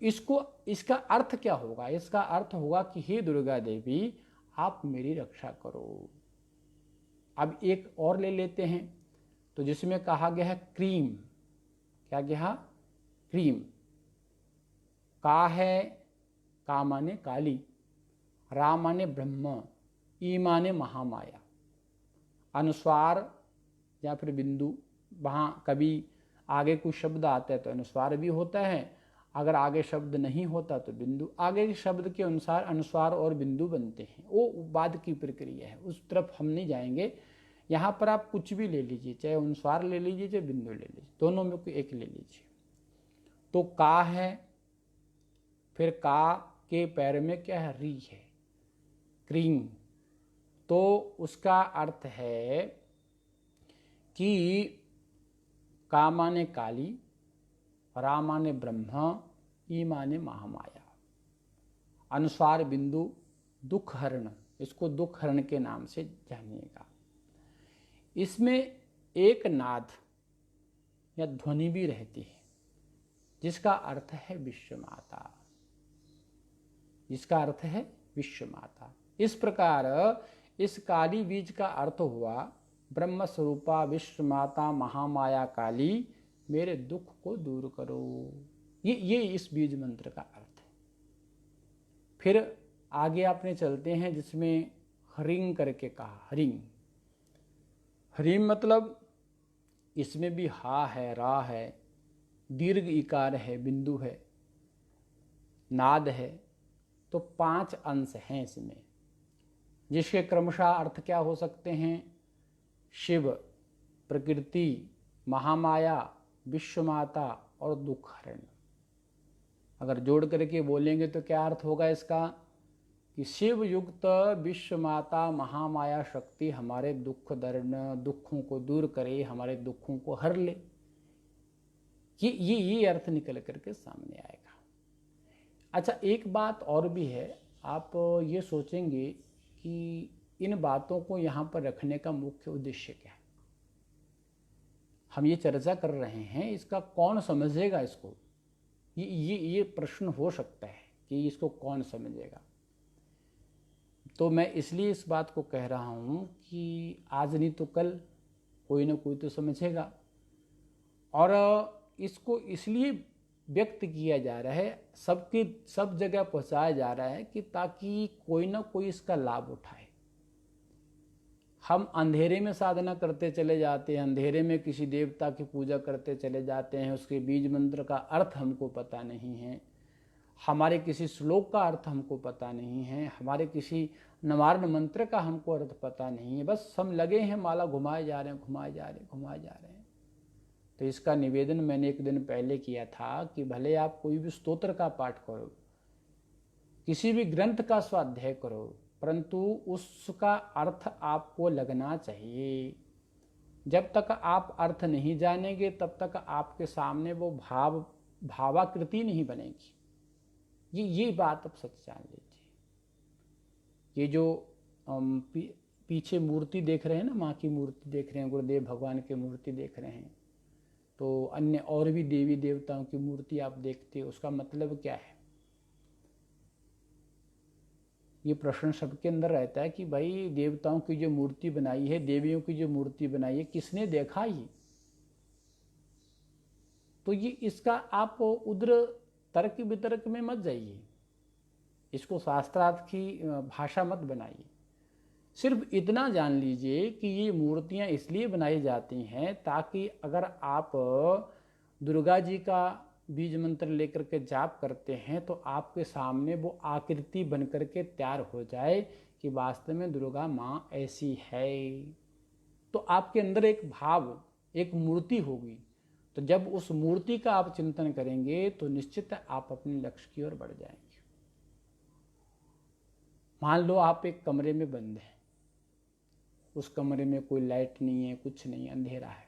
इसका अर्थ क्या होगा? इसका अर्थ होगा कि हे दुर्गा देवी आप मेरी रक्षा करो। अब एक और ले लेते हैं, तो जिसमें कहा गया है क्रीम। क्या गया? क्रीम। का है, का माने काली, रा माने ब्रह्म, ई माने महामाया। अनुस्वार या फिर बिंदु, वहाँ कभी आगे कुछ शब्द आता है तो अनुस्वार भी होता है, अगर आगे शब्द नहीं होता तो बिंदु। आगे के शब्द के अनुसार अनुस्वार और बिंदु बनते हैं, वो बाद की प्रक्रिया है, उस तरफ हम नहीं जाएंगे। यहाँ पर आप कुछ भी ले लीजिए, चाहे अनुस्वार ले लीजिए चाहे बिंदु ले लीजिए, दोनों में कोई एक ले लीजिए। तो का है, फिर का के पैर में क्या है? री है, क्रीम। तो उसका अर्थ है कि का माने काली, रा माने ब्रह्म, ई माने महामाया। अनुस्वार बिंदु दुख हरण, इसको दुख हरण के नाम से जानिएगा। इसमें एक नाद या ध्वनि भी रहती है, जिसका अर्थ है विश्व माता, जिसका अर्थ है विश्व माता। इस प्रकार इस काली बीज का अर्थ हुआ ब्रह्म स्वरूपा विश्व माता महामाया काली मेरे दुख को दूर करो। ये इस बीज मंत्र का अर्थ है। फिर आगे आपने चलते हैं जिसमें हरिंग करके कहा। हरिंग, हरिम मतलब इसमें भी हा है, रा है, दीर्घ इकार है, बिंदु है, नाद है। तो 5 अंश हैं इसमें, जिसके क्रमशः अर्थ क्या हो सकते हैं? शिव, प्रकृति, महामाया, विश्वमाता और दुख हरण। अगर जोड़ करके बोलेंगे तो क्या अर्थ होगा इसका? कि शिव युक्त विश्व माता महामाया शक्ति हमारे दुखों को दूर करे, हमारे दुखों को हर ले। ये अर्थ निकल करके सामने आएगा। अच्छा, एक बात और भी है, आप ये सोचेंगे कि इन बातों को यहाँ पर रखने का मुख्य उद्देश्य क्या है। हम ये चर्चा कर रहे हैं, इसका कौन समझेगा इसको, ये प्रश्न हो सकता है कि इसको कौन समझेगा। तो मैं इसलिए इस बात को कह रहा हूँ कि आज नहीं तो कल कोई ना कोई तो समझेगा, और इसको इसलिए व्यक्त किया जा रहा है, सब जगह पहुँचाया जा रहा है कि ताकि कोई ना कोई इसका लाभ उठाए। हम अंधेरे में साधना करते चले जाते हैं, अंधेरे में किसी देवता की पूजा करते चले जाते हैं, उसके बीज मंत्र का अर्थ हमको पता नहीं है, हमारे किसी श्लोक का अर्थ हमको पता नहीं है, हमारे किसी नवारण मंत्र का हमको अर्थ पता नहीं है, बस हम लगे हैं माला घुमाए जा रहे हैं, घुमाए जा रहे हैं, घुमाए जा रहे हैं। तो इसका निवेदन मैंने एक दिन पहले किया था कि भले आप कोई भी स्तोत्र का पाठ करो, किसी भी ग्रंथ का स्वाध्याय करो, परंतु उसका अर्थ आपको लगना चाहिए। जब तक आप अर्थ नहीं जानेंगे तब तक आपके सामने वो भावाकृति नहीं बनेगी। ये बात आप सच जान लीजिए। ये जो पीछे मूर्ति देख रहे हैं ना, माँ की मूर्ति देख रहे हैं, गुरुदेव भगवान की मूर्ति देख रहे हैं, तो अन्य और भी देवी देवताओं की मूर्ति आप देखते हो, उसका मतलब क्या है? ये प्रश्न सबके अंदर रहता है कि भाई देवताओं की जो मूर्ति बनाई है, देवियों की जो मूर्ति बनाई है, किसने देखा ये? तो ये इसका आप उधर तर्क वितर्क में मत जाइए, इसको शास्त्रार्थ की भाषा मत बनाइए। सिर्फ इतना जान लीजिए कि ये मूर्तियां इसलिए बनाई जाती हैं ताकि अगर आप दुर्गा जी का बीज मंत्र लेकर के जाप करते हैं तो आपके सामने वो आकृति बन करके तैयार हो जाए कि वास्तव में दुर्गा माँ ऐसी है। तो आपके अंदर एक भाव, एक मूर्ति होगी। तो जब उस मूर्ति का आप चिंतन करेंगे तो निश्चित आप अपने लक्ष्य की ओर बढ़ जाएंगे। मान लो आप एक कमरे में बंद हैं, उस कमरे में कोई लाइट नहीं है, कुछ नहीं, अंधेरा है।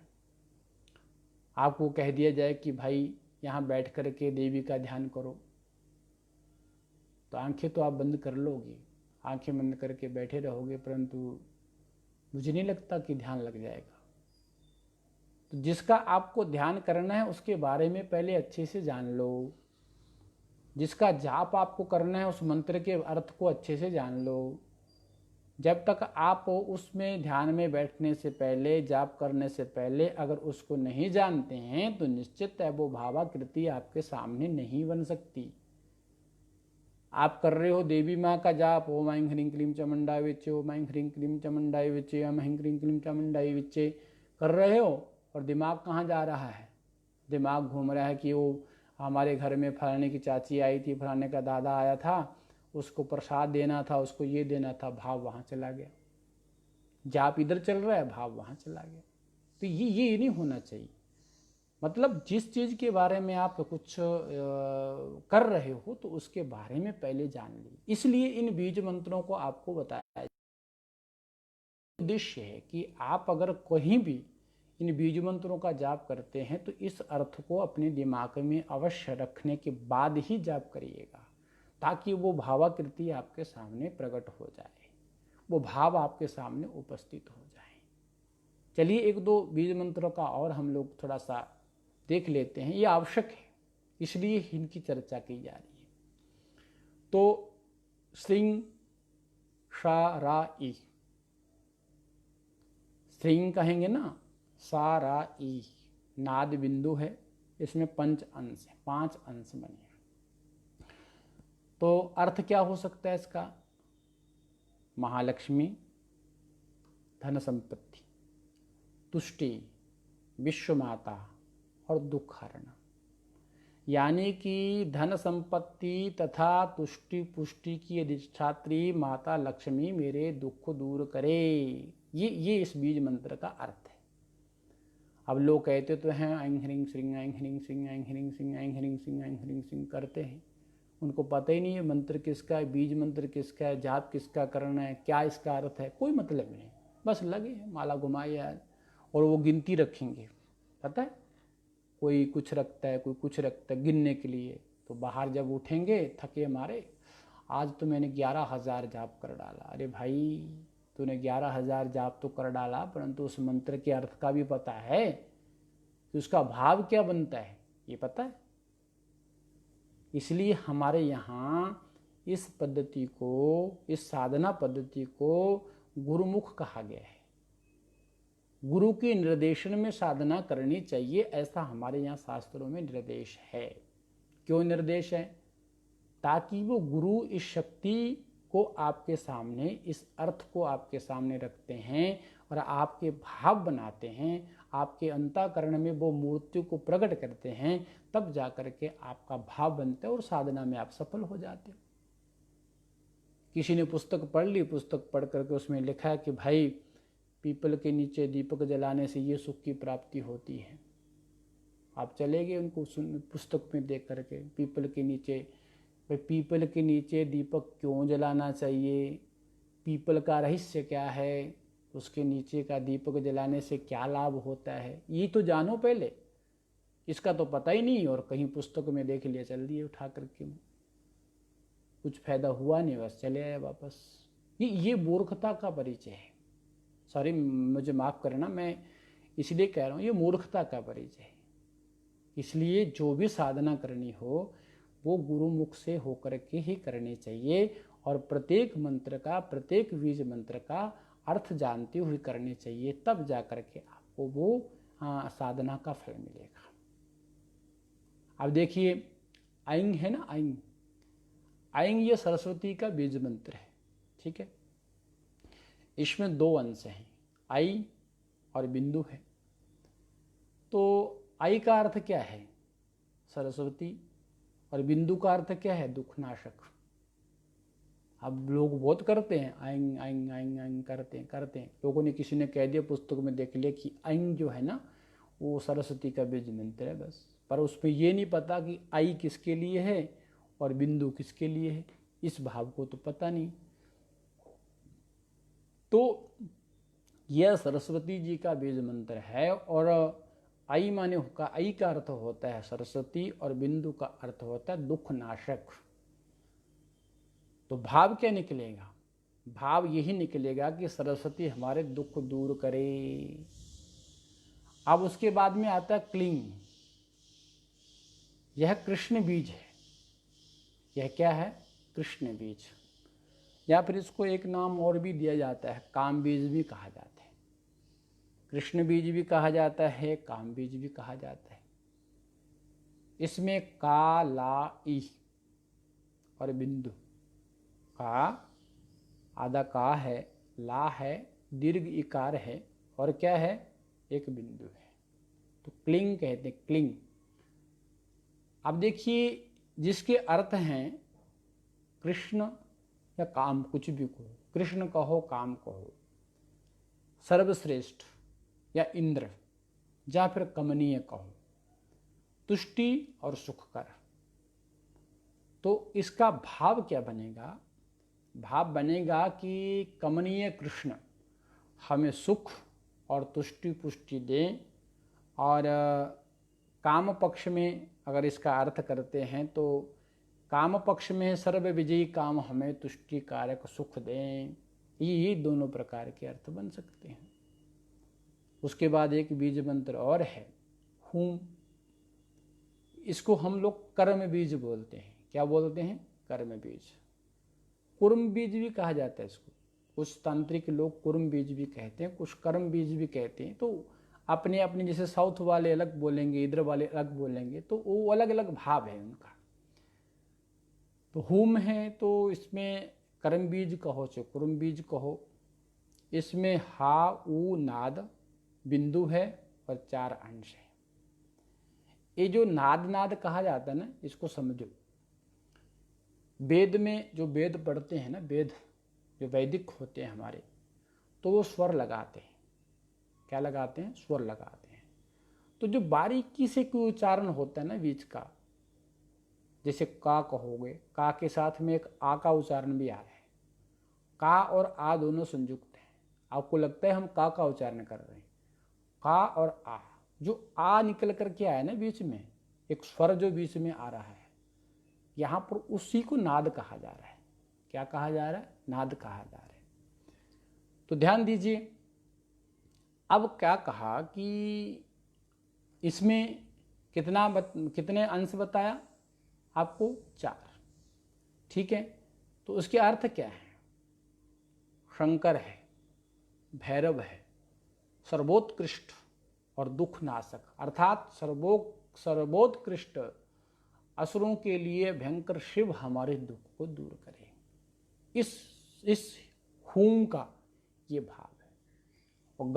आपको कह दिया जाए कि भाई यहाँ बैठ करके देवी का ध्यान करो, तो आंखें तो आप बंद कर लोगे, आंखें बंद करके बैठे रहोगे, परंतु मुझे नहीं लगता कि ध्यान लग जाएगा। तो जिसका आपको ध्यान करना है उसके बारे में पहले अच्छे से जान लो, जिसका जाप आपको करना है उस मंत्र के अर्थ को अच्छे से जान लो। जब तक आप उसमें ध्यान में बैठने से पहले, जाप करने से पहले अगर उसको नहीं जानते हैं तो निश्चित है वो भावाकृति आपके सामने नहीं बन सकती। आप कर रहे हो देवी माँ का जाप, ओम ऐं ह्रीं क्लीं चामुंडाय विच्चे, ओम ऐं ह्रीं क्लीं चामुंडाय विच्चे, ओम ऐं ह्रीं क्लीं चामुंडाय विच्चे कर रहे हो, और दिमाग कहाँ जा रहा है? दिमाग घूम रहा है कि वो हमारे घर में फलाने की चाची आई थी, फलाने का दादा आया था, उसको प्रसाद देना था, उसको ये देना था, भाव वहाँ चला गया। जाप इधर चल रहा है, भाव वहाँ चला गया। तो ये नहीं होना चाहिए। मतलब जिस चीज़ के बारे में आप कुछ कर रहे हो तो उसके बारे में पहले जान लीजिए। इसलिए इन बीज मंत्रों को आपको बताया। उद्देश्य है कि आप अगर कहीं भी इन बीज मंत्रों का जाप करते हैं तो इस अर्थ को अपने दिमाग में अवश्य रखने के बाद ही जाप करिएगा, ताकि वो भावाकृति आपके सामने प्रकट हो जाए, वो भाव आपके सामने उपस्थित हो जाए। चलिए एक दो बीज मंत्रों का और हम लोग थोड़ा सा देख लेते हैं, ये आवश्यक है, इसलिए इनकी चर्चा की जा रही है। तो श्रीं शा रा ई, श्रीं कहेंगे ना, सा रा ई नाद बिंदु है, इसमें 5 अंश है, 5 अंश बने। तो अर्थ क्या हो सकता है इसका? महालक्ष्मी, धन संपत्ति, तुष्टि, विश्व माता और दुख हरण। यानी कि धन संपत्ति तथा तुष्टि पुष्टि की अधिष्ठात्री माता लक्ष्मी मेरे दुख दूर करे, ये इस बीज मंत्र का अर्थ है। अब लोग कहते तो हैं ऐं ह्रीं श्रीं, ऐं ह्रीं श्रीं, ऐं ह्रीं श्रीं, ऐं ह्रीं श्रीं, ऐं ह्रीं श्रीं करते हैं, उनको पता ही नहीं है मंत्र किसका है, बीज मंत्र किसका है, जाप किसका करना है, क्या इसका अर्थ है, कोई मतलब नहीं। बस लगे माला घुमाए यार, और वो गिनती रखेंगे। पता है कोई कुछ रखता है, कोई कुछ रखता है गिनने के लिए। तो बाहर जब उठेंगे थके मारे, आज तो मैंने 11,000 जाप कर डाला। अरे भाई, तूने 11,000 जाप तो कर डाला, परंतु उस मंत्र के अर्थ का भी पता है कि उसका भाव क्या बनता है, ये पता है? इसलिए हमारे यहाँ इस पद्धति को, इस साधना पद्धति को गुरुमुख कहा गया है। गुरु के निर्देशन में साधना करनी चाहिए, ऐसा हमारे यहाँ शास्त्रों में निर्देश है। क्यों निर्देश है? ताकि वो गुरु इस शक्ति को आपके सामने, इस अर्थ को आपके सामने रखते हैं और आपके भाव बनाते हैं, आपके अंतःकरण में वो मूर्ति को प्रकट करते हैं, तब जाकर के आपका भाव बनता है और साधना में आप सफल हो जाते हो। किसी ने पुस्तक पढ़ ली, पुस्तक पढ़ करके उसमें लिखा है कि भाई पीपल के नीचे दीपक जलाने से ये सुख की प्राप्ति होती है। आप चले गए उनको पुस्तक में देख करके, पीपल के नीचे, भाई पीपल के नीचे दीपक क्यों जलाना चाहिए, पीपल का रहस्य क्या है, उसके नीचे का दीपक जलाने से क्या लाभ होता है, ये तो जानो पहले। इसका तो पता ही नहीं और कहीं पुस्तक में देख लिया, चल दिए उठा करके, कुछ फायदा हुआ नहीं, बस चले आए वापस। ये मूर्खता का परिचय है। सॉरी, मुझे माफ़ करना, मैं इसलिए कह रहा हूँ ये मूर्खता का परिचय है। इसलिए जो भी साधना करनी हो वो गुरुमुख से होकर के ही करनी चाहिए और प्रत्येक मंत्र का, प्रत्येक बीज मंत्र का अर्थ जानते हुए करनी चाहिए, तब जा कर के आपको वो साधना का फल मिलेगा। अब देखिए, ऐंग है ना, ऐंग, ऐंग ये सरस्वती का बीज मंत्र है, ठीक है। इसमें 2 अंश हैं, आई और बिंदु है। तो आई का अर्थ क्या है? सरस्वती। और बिंदु का अर्थ क्या है? दुखनाशक। अब लोग बहुत करते हैं, आइंग आइंग आइंग आइंग करते हैं। लोगों ने, किसी ने कह दिया, पुस्तक में देख लिया कि आइंग जो है ना वो सरस्वती का बीज मंत्र है बस। पर उसमें ये नहीं पता कि आई किसके लिए है और बिंदु किसके लिए है, इस भाव को तो पता नहीं। तो यह सरस्वती जी का बीज मंत्र है और आई माने का, आई का अर्थ होता है सरस्वती और बिंदु का अर्थ होता है दुख नाशक। तो भाव क्या निकलेगा? भाव यही निकलेगा कि सरस्वती हमारे दुख दूर करे। अब उसके बाद में आता है क्लिंग। यह कृष्ण बीज है। यह क्या है? कृष्ण बीज, या फिर इसको एक नाम और भी दिया जाता है, काम बीज भी कहा जाता है। कृष्ण बीज भी कहा जाता है, काम बीज भी कहा जाता है। इसमें का, ला, ई और बिंदु। का आधा का है, ला है, दीर्घ इकार है और क्या है? एक बिंदु है। तो क्लिंग कहते हैं, क्लिंग। अब देखिए, जिसके अर्थ हैं कृष्ण या काम, कुछ भी कहो, कृष्ण कहो, काम कहो, सर्वश्रेष्ठ या इंद्र, या फिर कमनीय कहो, तुष्टि और सुखकर। तो इसका भाव क्या बनेगा? भाव बनेगा कि कमनीय कृष्ण हमें सुख और तुष्टि पुष्टि दें, और काम पक्ष में अगर इसका अर्थ करते हैं तो काम पक्ष में सर्व विजयी काम हमें तुष्टि कारक सुख दें। ये दोनों प्रकार के अर्थ बन सकते हैं। उसके बाद एक बीज मंत्र और है, हुम। इसको हम लोग कर्म बीज बोलते हैं। क्या बोलते हैं? कर्म बीज। कुर्म बीज भी कहा जाता है इसको। कुछ तांत्रिक लोग कुर्म बीज भी कहते हैं, कुछ कर्म बीज भी कहते हैं। तो अपने अपने, जैसे साउथ वाले अलग बोलेंगे, इधर वाले अलग बोलेंगे, तो वो अलग अलग भाव है उनका। तो हुम है तो इसमें कर्म बीज कहो चाहे कुर्म बीज कहो। इसमें हा, ऊ, नाद, बिंदु है और 4 अंश है। ये जो नाद कहा जाता है ना, इसको समझो। वेद में जो वेद पढ़ते हैं ना, वेद जो वैदिक होते हैं हमारे, तो वो स्वर लगाते हैं। क्या लगाते हैं? स्वर लगाते हैं। तो जो बारीकी से कोई उच्चारण होता है ना बीच का, जैसे का कहोगे, का के साथ में एक आ का उच्चारण भी आ रहा है। का और आ दोनों संयुक्त हैं। आपको लगता है हम का उच्चारण कर रहे हैं। का और आ, जो आ निकल करके आया ना बीच में, एक स्वर जो बीच में आ रहा है, यहाँ पर उसी को नाद कहा जा रहा है। क्या कहा जा रहा है? नाद कहा जा रहा है। तो ध्यान दीजिए, अब क्या कहा कि इसमें कितने अंश बताया आपको? 4। ठीक है, तो उसके अर्थ क्या है? शंकर है, भैरव है, सर्वोत्कृष्ट और दुख नाशक, अर्थात सर्वोत्कृष्ट असुरों के लिए भयंकर शिव हमारे दुख को दूर करे। इस हूं का ये भाव है। और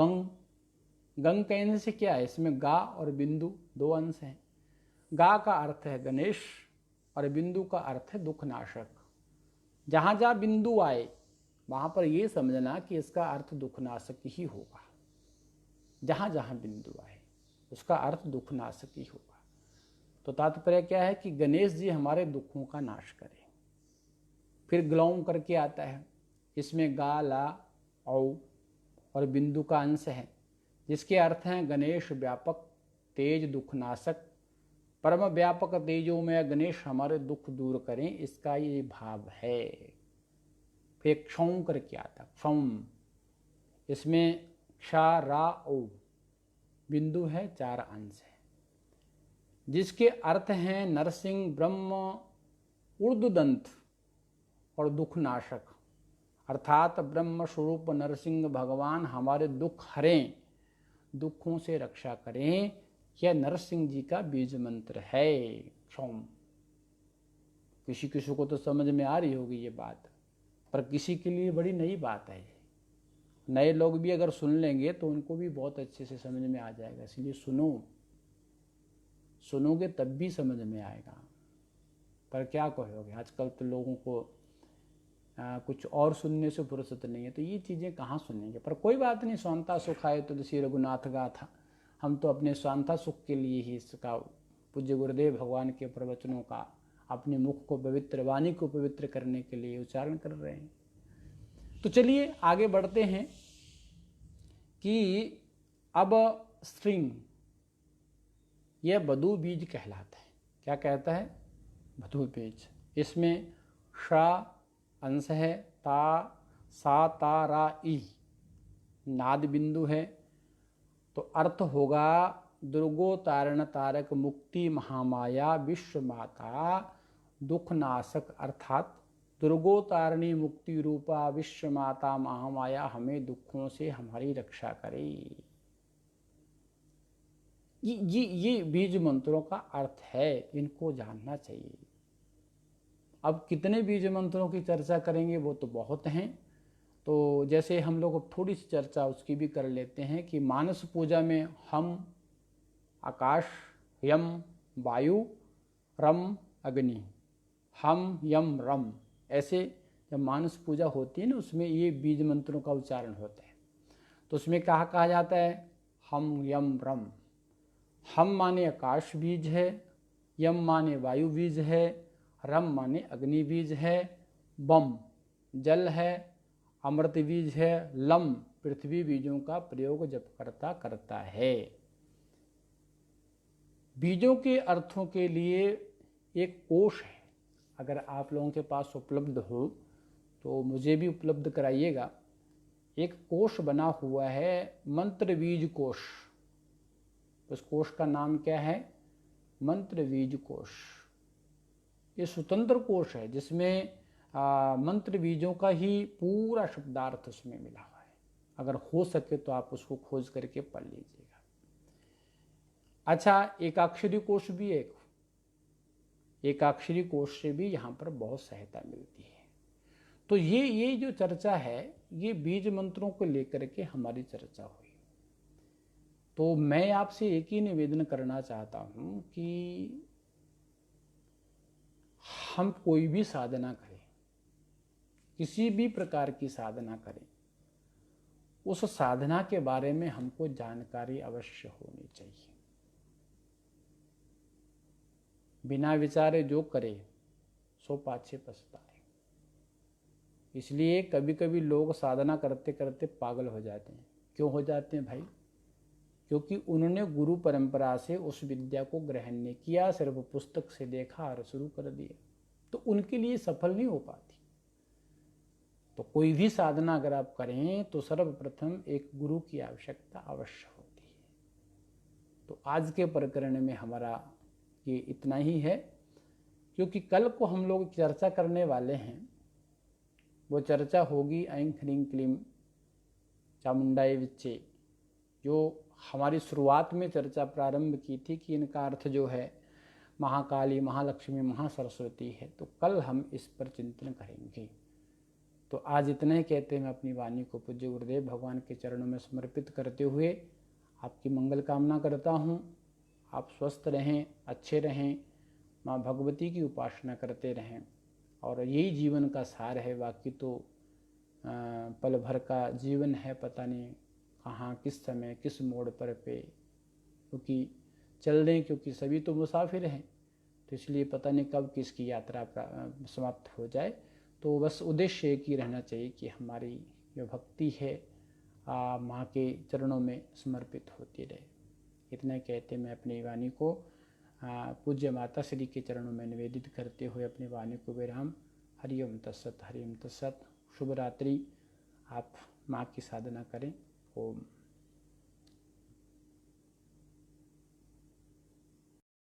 गंग कहने से क्या है? इसमें गा और बिंदु 2 अंश हैं। गा का अर्थ है गणेश और बिंदु का अर्थ है दुख नाशक। जहाँ जहाँ बिंदु आए वहाँ पर ये समझना कि इसका अर्थ दुख नाशक ही होगा। जहाँ जहाँ बिंदु आए उसका अर्थ दुख नाशक ही होगा। तो तात्पर्य क्या है कि गणेश जी हमारे दुखों का नाश करें। फिर ग्लौम करके आता है, इसमें गा, ला, औ और बिंदु का अंश है, जिसके अर्थ हैं गणेश व्यापक, तेज, दुख नाशक, परम व्यापक तेजो में गणेश हमारे दुख दूर करें, इसका ये भाव है। फिर क्षौम करके आता, क्षौम, इसमें क्षा, रा, ओ, बिंदु है, 4 अंश है, जिसके अर्थ हैं नरसिंह, ब्रह्म, ऊर्ध्वदंत और दुख नाशक, अर्थात ब्रह्म स्वरूप नरसिंह भगवान हमारे दुख हरें, दुखों से रक्षा करें। यह नरसिंह जी का बीज मंत्र है क्षौम। किसी किसी को तो समझ में आ रही होगी ये बात, पर किसी के लिए बड़ी नई बात है। नए लोग भी अगर सुन लेंगे तो उनको भी बहुत अच्छे से समझ में आ जाएगा। इसलिए सुनोगे तब भी समझ में आएगा। पर क्या कहोगे, आजकल तो लोगों को कुछ और सुनने से फुर्सत नहीं है, तो ये चीज़ें कहाँ सुनेंगे। पर कोई बात नहीं, स्वांता सुख आए तुलसी रघुनाथ गाथा। हम तो अपने स्वांता सुख के लिए ही इसका, पूज्य गुरुदेव भगवान के प्रवचनों का अपने मुख को पवित्र, वाणी को पवित्र करने के लिए उच्चारण कर रहे हैं। तो चलिए आगे बढ़ते हैं कि अब स्ट्रिंग, यह बधु बीज कहलाता है। क्या कहता है? बधु बीज। इसमें शा अंश है, ता, सा, ता, रा, ई नाद बिंदु है। तो अर्थ होगा दुर्गोतारण तारक मुक्ति महामाया विश्व माता दुख नाशक, अर्थात दुर्गोतारणी मुक्ति रूपा विश्व माता महामाया हमें दुखों से हमारी रक्षा करे। ये बीज मंत्रों का अर्थ है, इनको जानना चाहिए। अब कितने बीज मंत्रों की चर्चा करेंगे, वो तो बहुत हैं। तो जैसे हम लोग थोड़ी सी चर्चा उसकी भी कर लेते हैं कि मानस पूजा में हम, आकाश, यम, वायु, रम, अग्नि, हम, यम, रम, ऐसे जब मानस पूजा होती है ना, उसमें ये बीज मंत्रों का उच्चारण होता है। तो उसमें कहा जाता है हम, यम, रम। हम माने आकाश बीज है, यम माने वायु बीज है, रम माने अग्नि बीज है, बम जल है, अमृत बीज है, लम पृथ्वी बीजों का प्रयोग जपकर्ता करता है। बीजों के अर्थों के लिए एक कोश है, अगर आप लोगों के पास उपलब्ध हो तो मुझे भी उपलब्ध कराइएगा। एक कोश बना हुआ है, मंत्र बीज कोश। उस कोश का नाम क्या है? मंत्र बीज कोश। ये स्वतंत्र कोश है जिसमें मंत्र बीजों का ही पूरा शब्दार्थ उसमें मिला हुआ है। अगर हो सके तो आप उसको खोज करके पढ़ लीजिएगा। अच्छा, एकाक्षरी कोश भी है। एकाक्षरी कोश से भी यहाँ पर बहुत सहायता मिलती है। तो ये जो चर्चा है, ये बीज मंत्रों को लेकर के हमारी चर्चा हुई। तो मैं आपसे एक ही निवेदन करना चाहता हूँ कि हम कोई भी साधना करें, किसी भी प्रकार की साधना करें, उस साधना के बारे में हमको जानकारी अवश्य होनी चाहिए। बिना विचारे जो करे सो पाछे पछताए। इसलिए कभी कभी लोग साधना करते करते पागल हो जाते हैं। क्यों हो जाते हैं भाई? क्योंकि उन्होंने गुरु परंपरा से उस विद्या को ग्रहण नहीं किया, सिर्फ पुस्तक से देखा और शुरू कर दिया, तो उनके लिए सफल नहीं हो पाती। तो कोई भी साधना अगर आप करें तो सर्वप्रथम एक गुरु की आवश्यकता अवश्य होती है। तो आज के प्रकरण में हमारा ये इतना ही है, क्योंकि कल को हम लोग चर्चा करने वाले हैं, वो चर्चा होगी ऐं ह्रीं क्लीं चामुंडाय विच्चे, जो हमारी शुरुआत में चर्चा प्रारंभ की थी कि इनका अर्थ जो है महाकाली, महालक्ष्मी, महासरस्वती है। तो कल हम इस पर चिंतन करेंगे। तो आज इतना ही कहते मैं अपनी वाणी को पूज्य गुरुदेव भगवान के चरणों में समर्पित करते हुए आपकी मंगल कामना करता हूँ। आप स्वस्थ रहें, अच्छे रहें, माँ भगवती की उपासना करते रहें, और यही जीवन का सार है। बाकी तो पल भर का जीवन है, पता नहीं कहाँ किस समय किस मोड़ पर क्योंकि चल रहे, क्योंकि सभी तो मुसाफिर हैं, तो इसलिए पता नहीं कब किसकी यात्रा समाप्त हो जाए। तो बस उद्देश्य एक ही रहना चाहिए कि हमारी जो भक्ति है माँ के चरणों में समर्पित होती रहे। इतना कहते मैं अपनी वाणी को पूज्य माता श्री के चरणों में निवेदित करते हुए अपनी वाणी को विराम। हरिओम तत्सत, हरिओम तत्सत। शुभ रात्रि। आप माँ की साधना करें। ओम।